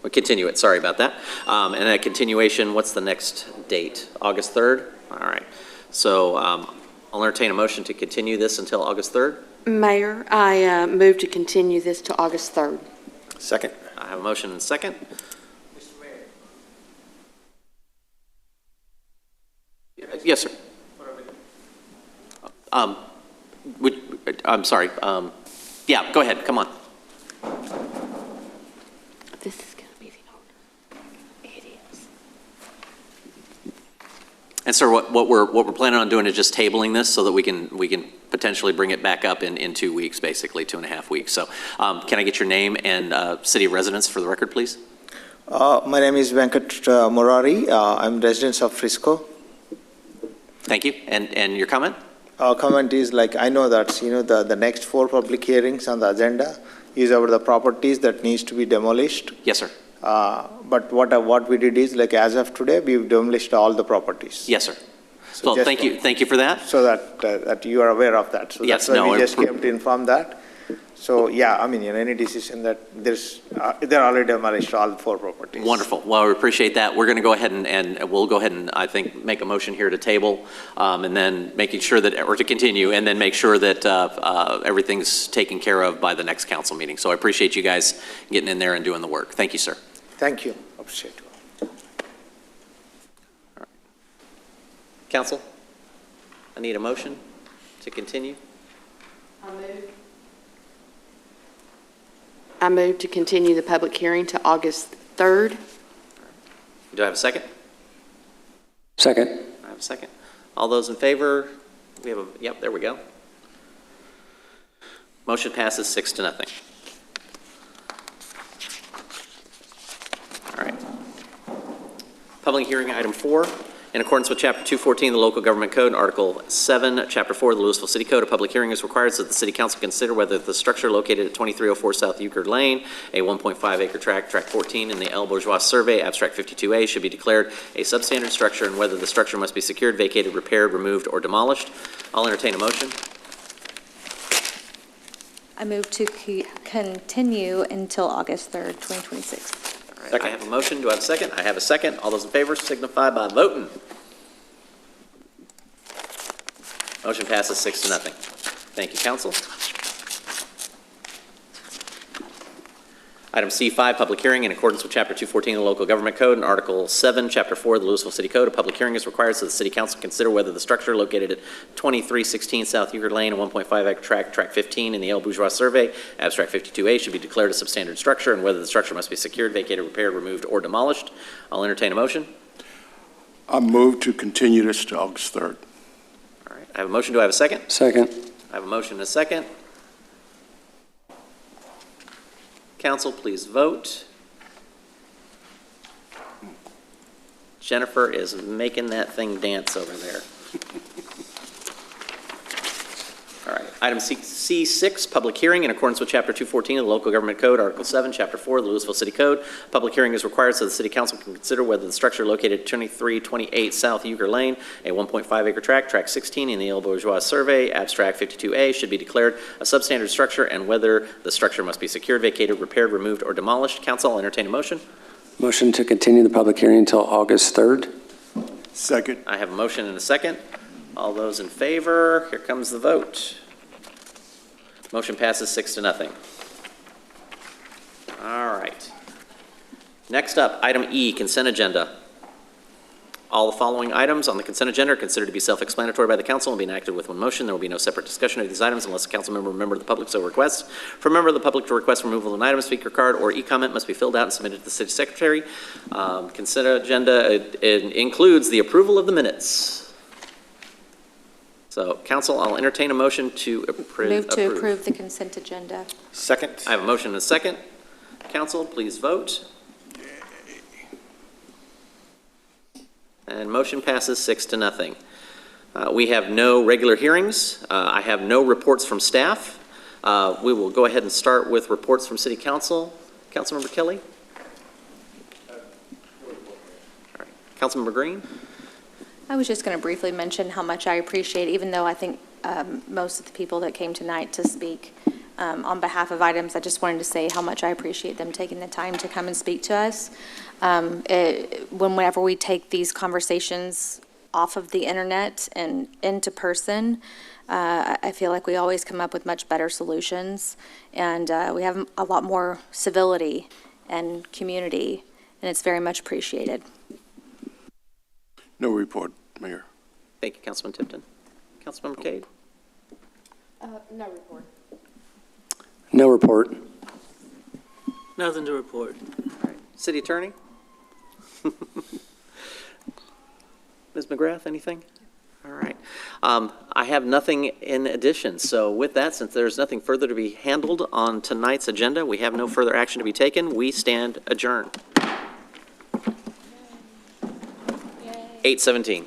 We'll continue it, sorry about that. And a continuation, what's the next date? August 3rd? All right. So I'll entertain a motion to continue this until August 3rd. Mayor, I move to continue this to August 3rd. Second. I have a motion and a second. Mr. Mayor. Yes, sir. I'm sorry. Yeah, go ahead. Come on. This is going to be the owner. It is. And sir, what we're planning on doing is just tabling this so that we can potentially bring it back up in 2 weeks, basically 2.5 weeks. So can I get your name and city of residence for the record, please? My name is Venkat Murari. I'm resident of Frisco. Thank you. And your comment? Comment is like, I know that, the next 4 public hearings on the agenda is about the properties that needs to be demolished. Yes, sir. But what we did is, like, as of today, we've demolished all the properties. Yes, sir. So well, thank you for that. So that you are aware of that. So yes, that's why we just came to inform that. So yeah, I mean, any decision that they're already demolished all 4 properties. Wonderful. Well, we appreciate that. We're going to go ahead and we'll go ahead and I think make a motion here to table, and then making sure that, or to continue, and then make sure that everything's taken care of by the next council meeting. So I appreciate you guys getting in there and doing the work. Thank you, sir. Thank you. Appreciate it. All right. Council, I need a motion to continue. I move to continue the public hearing to August 3rd. Do I have a second? Second. I have a second. All those in favor? We have a, yep, there we go. Motion passes 6-0. All right. Public hearing item 4. In accordance with Chapter 214 of the Local Government Code and Article 7, Chapter 4 of the Lewisville City Code, a public hearing is required so that the City Council consider whether the structure located at 2304 South Euchre Lane, a 1.5 acre tract, Tract 14 in the El Bourgeois Survey, Abstract 52A, should be declared a substandard structure, and whether the structure must be secured, vacated, repaired, removed, or demolished. I'll entertain a motion. I move to continue until August 3rd, 2026. All right, I have a motion. Do I have a second? I have a second. All those in favor signify by voting. Motion passes 6-0. Thank you, council. Item C5, public hearing. In accordance with Chapter 214 of the Local Government Code and Article 7, Chapter 4 of the Lewisville City Code, a public hearing is required so the City Council consider whether the structure located at 2316 South Euchre Lane, a 1.5 acre tract, Tract 15 in the El Bourgeois Survey, Abstract 52A, should be declared a substandard structure, and whether the structure must be secured, vacated, repaired, removed, or demolished. I'll entertain a motion. I move to continue this to August 3rd. All right, I have a motion. Do I have a second? Second. I have a motion and a second. Council, please vote. Jennifer is making that thing dance over there. All right, item C6, public hearing. In accordance with Chapter 214 of the Local Government Code, Article 7, Chapter 4 of the Lewisville City Code, public hearing is required so the City Council can consider whether the structure located at 2328 South Euchre Lane, a 1.5 acre tract, Tract 16 in the El Bourgeois Survey, Abstract 52A, should be declared a substandard structure, and whether the structure must be secured, vacated, repaired, removed, or demolished. Council, I'll entertain a motion. Motion to continue the public hearing until August 3rd. Second. I have a motion and a second. All those in favor, here comes the vote. Motion passes 6-0. All right. Next up, item E, consent agenda. All the following items on the consent agenda are considered to be self-explanatory by the council and be enacted with one motion. There will be no separate discussion of these items unless a council member or member of the public so requests. For a member of the public to request removal of an item, speaker card, or e-comment must be filled out and submitted to the city secretary. Consent agenda it includes the approval of the minutes. So, council, I'll entertain a motion to approve. Move to approve the consent agenda. Second. I have a motion and a second. Council, please vote. And motion passes 6-0. We have no regular hearings. I have no reports from staff. We will go ahead and start with reports from City Council. Councilmember Kelly? All right. Councilmember Green? I was just going to briefly mention how much I appreciate, even though I think most of the people that came tonight to speak on behalf of items, I just wanted to say how much I appreciate them taking the time to come and speak to us. Whenever we take these conversations off of the internet and into person, I feel like we always come up with much better solutions, and we have a lot more civility and community, and it's very much appreciated. No report, Mayor. Thank you, Councilman Tipton. Councilmember Cade? No report. No report. Nothing to report. All right. City Attorney? Ms. McGrath, anything? All right. I have nothing in addition. So with that, since there's nothing further to be handled on tonight's agenda, we have no further action to be taken. We stand adjourned. 8:17.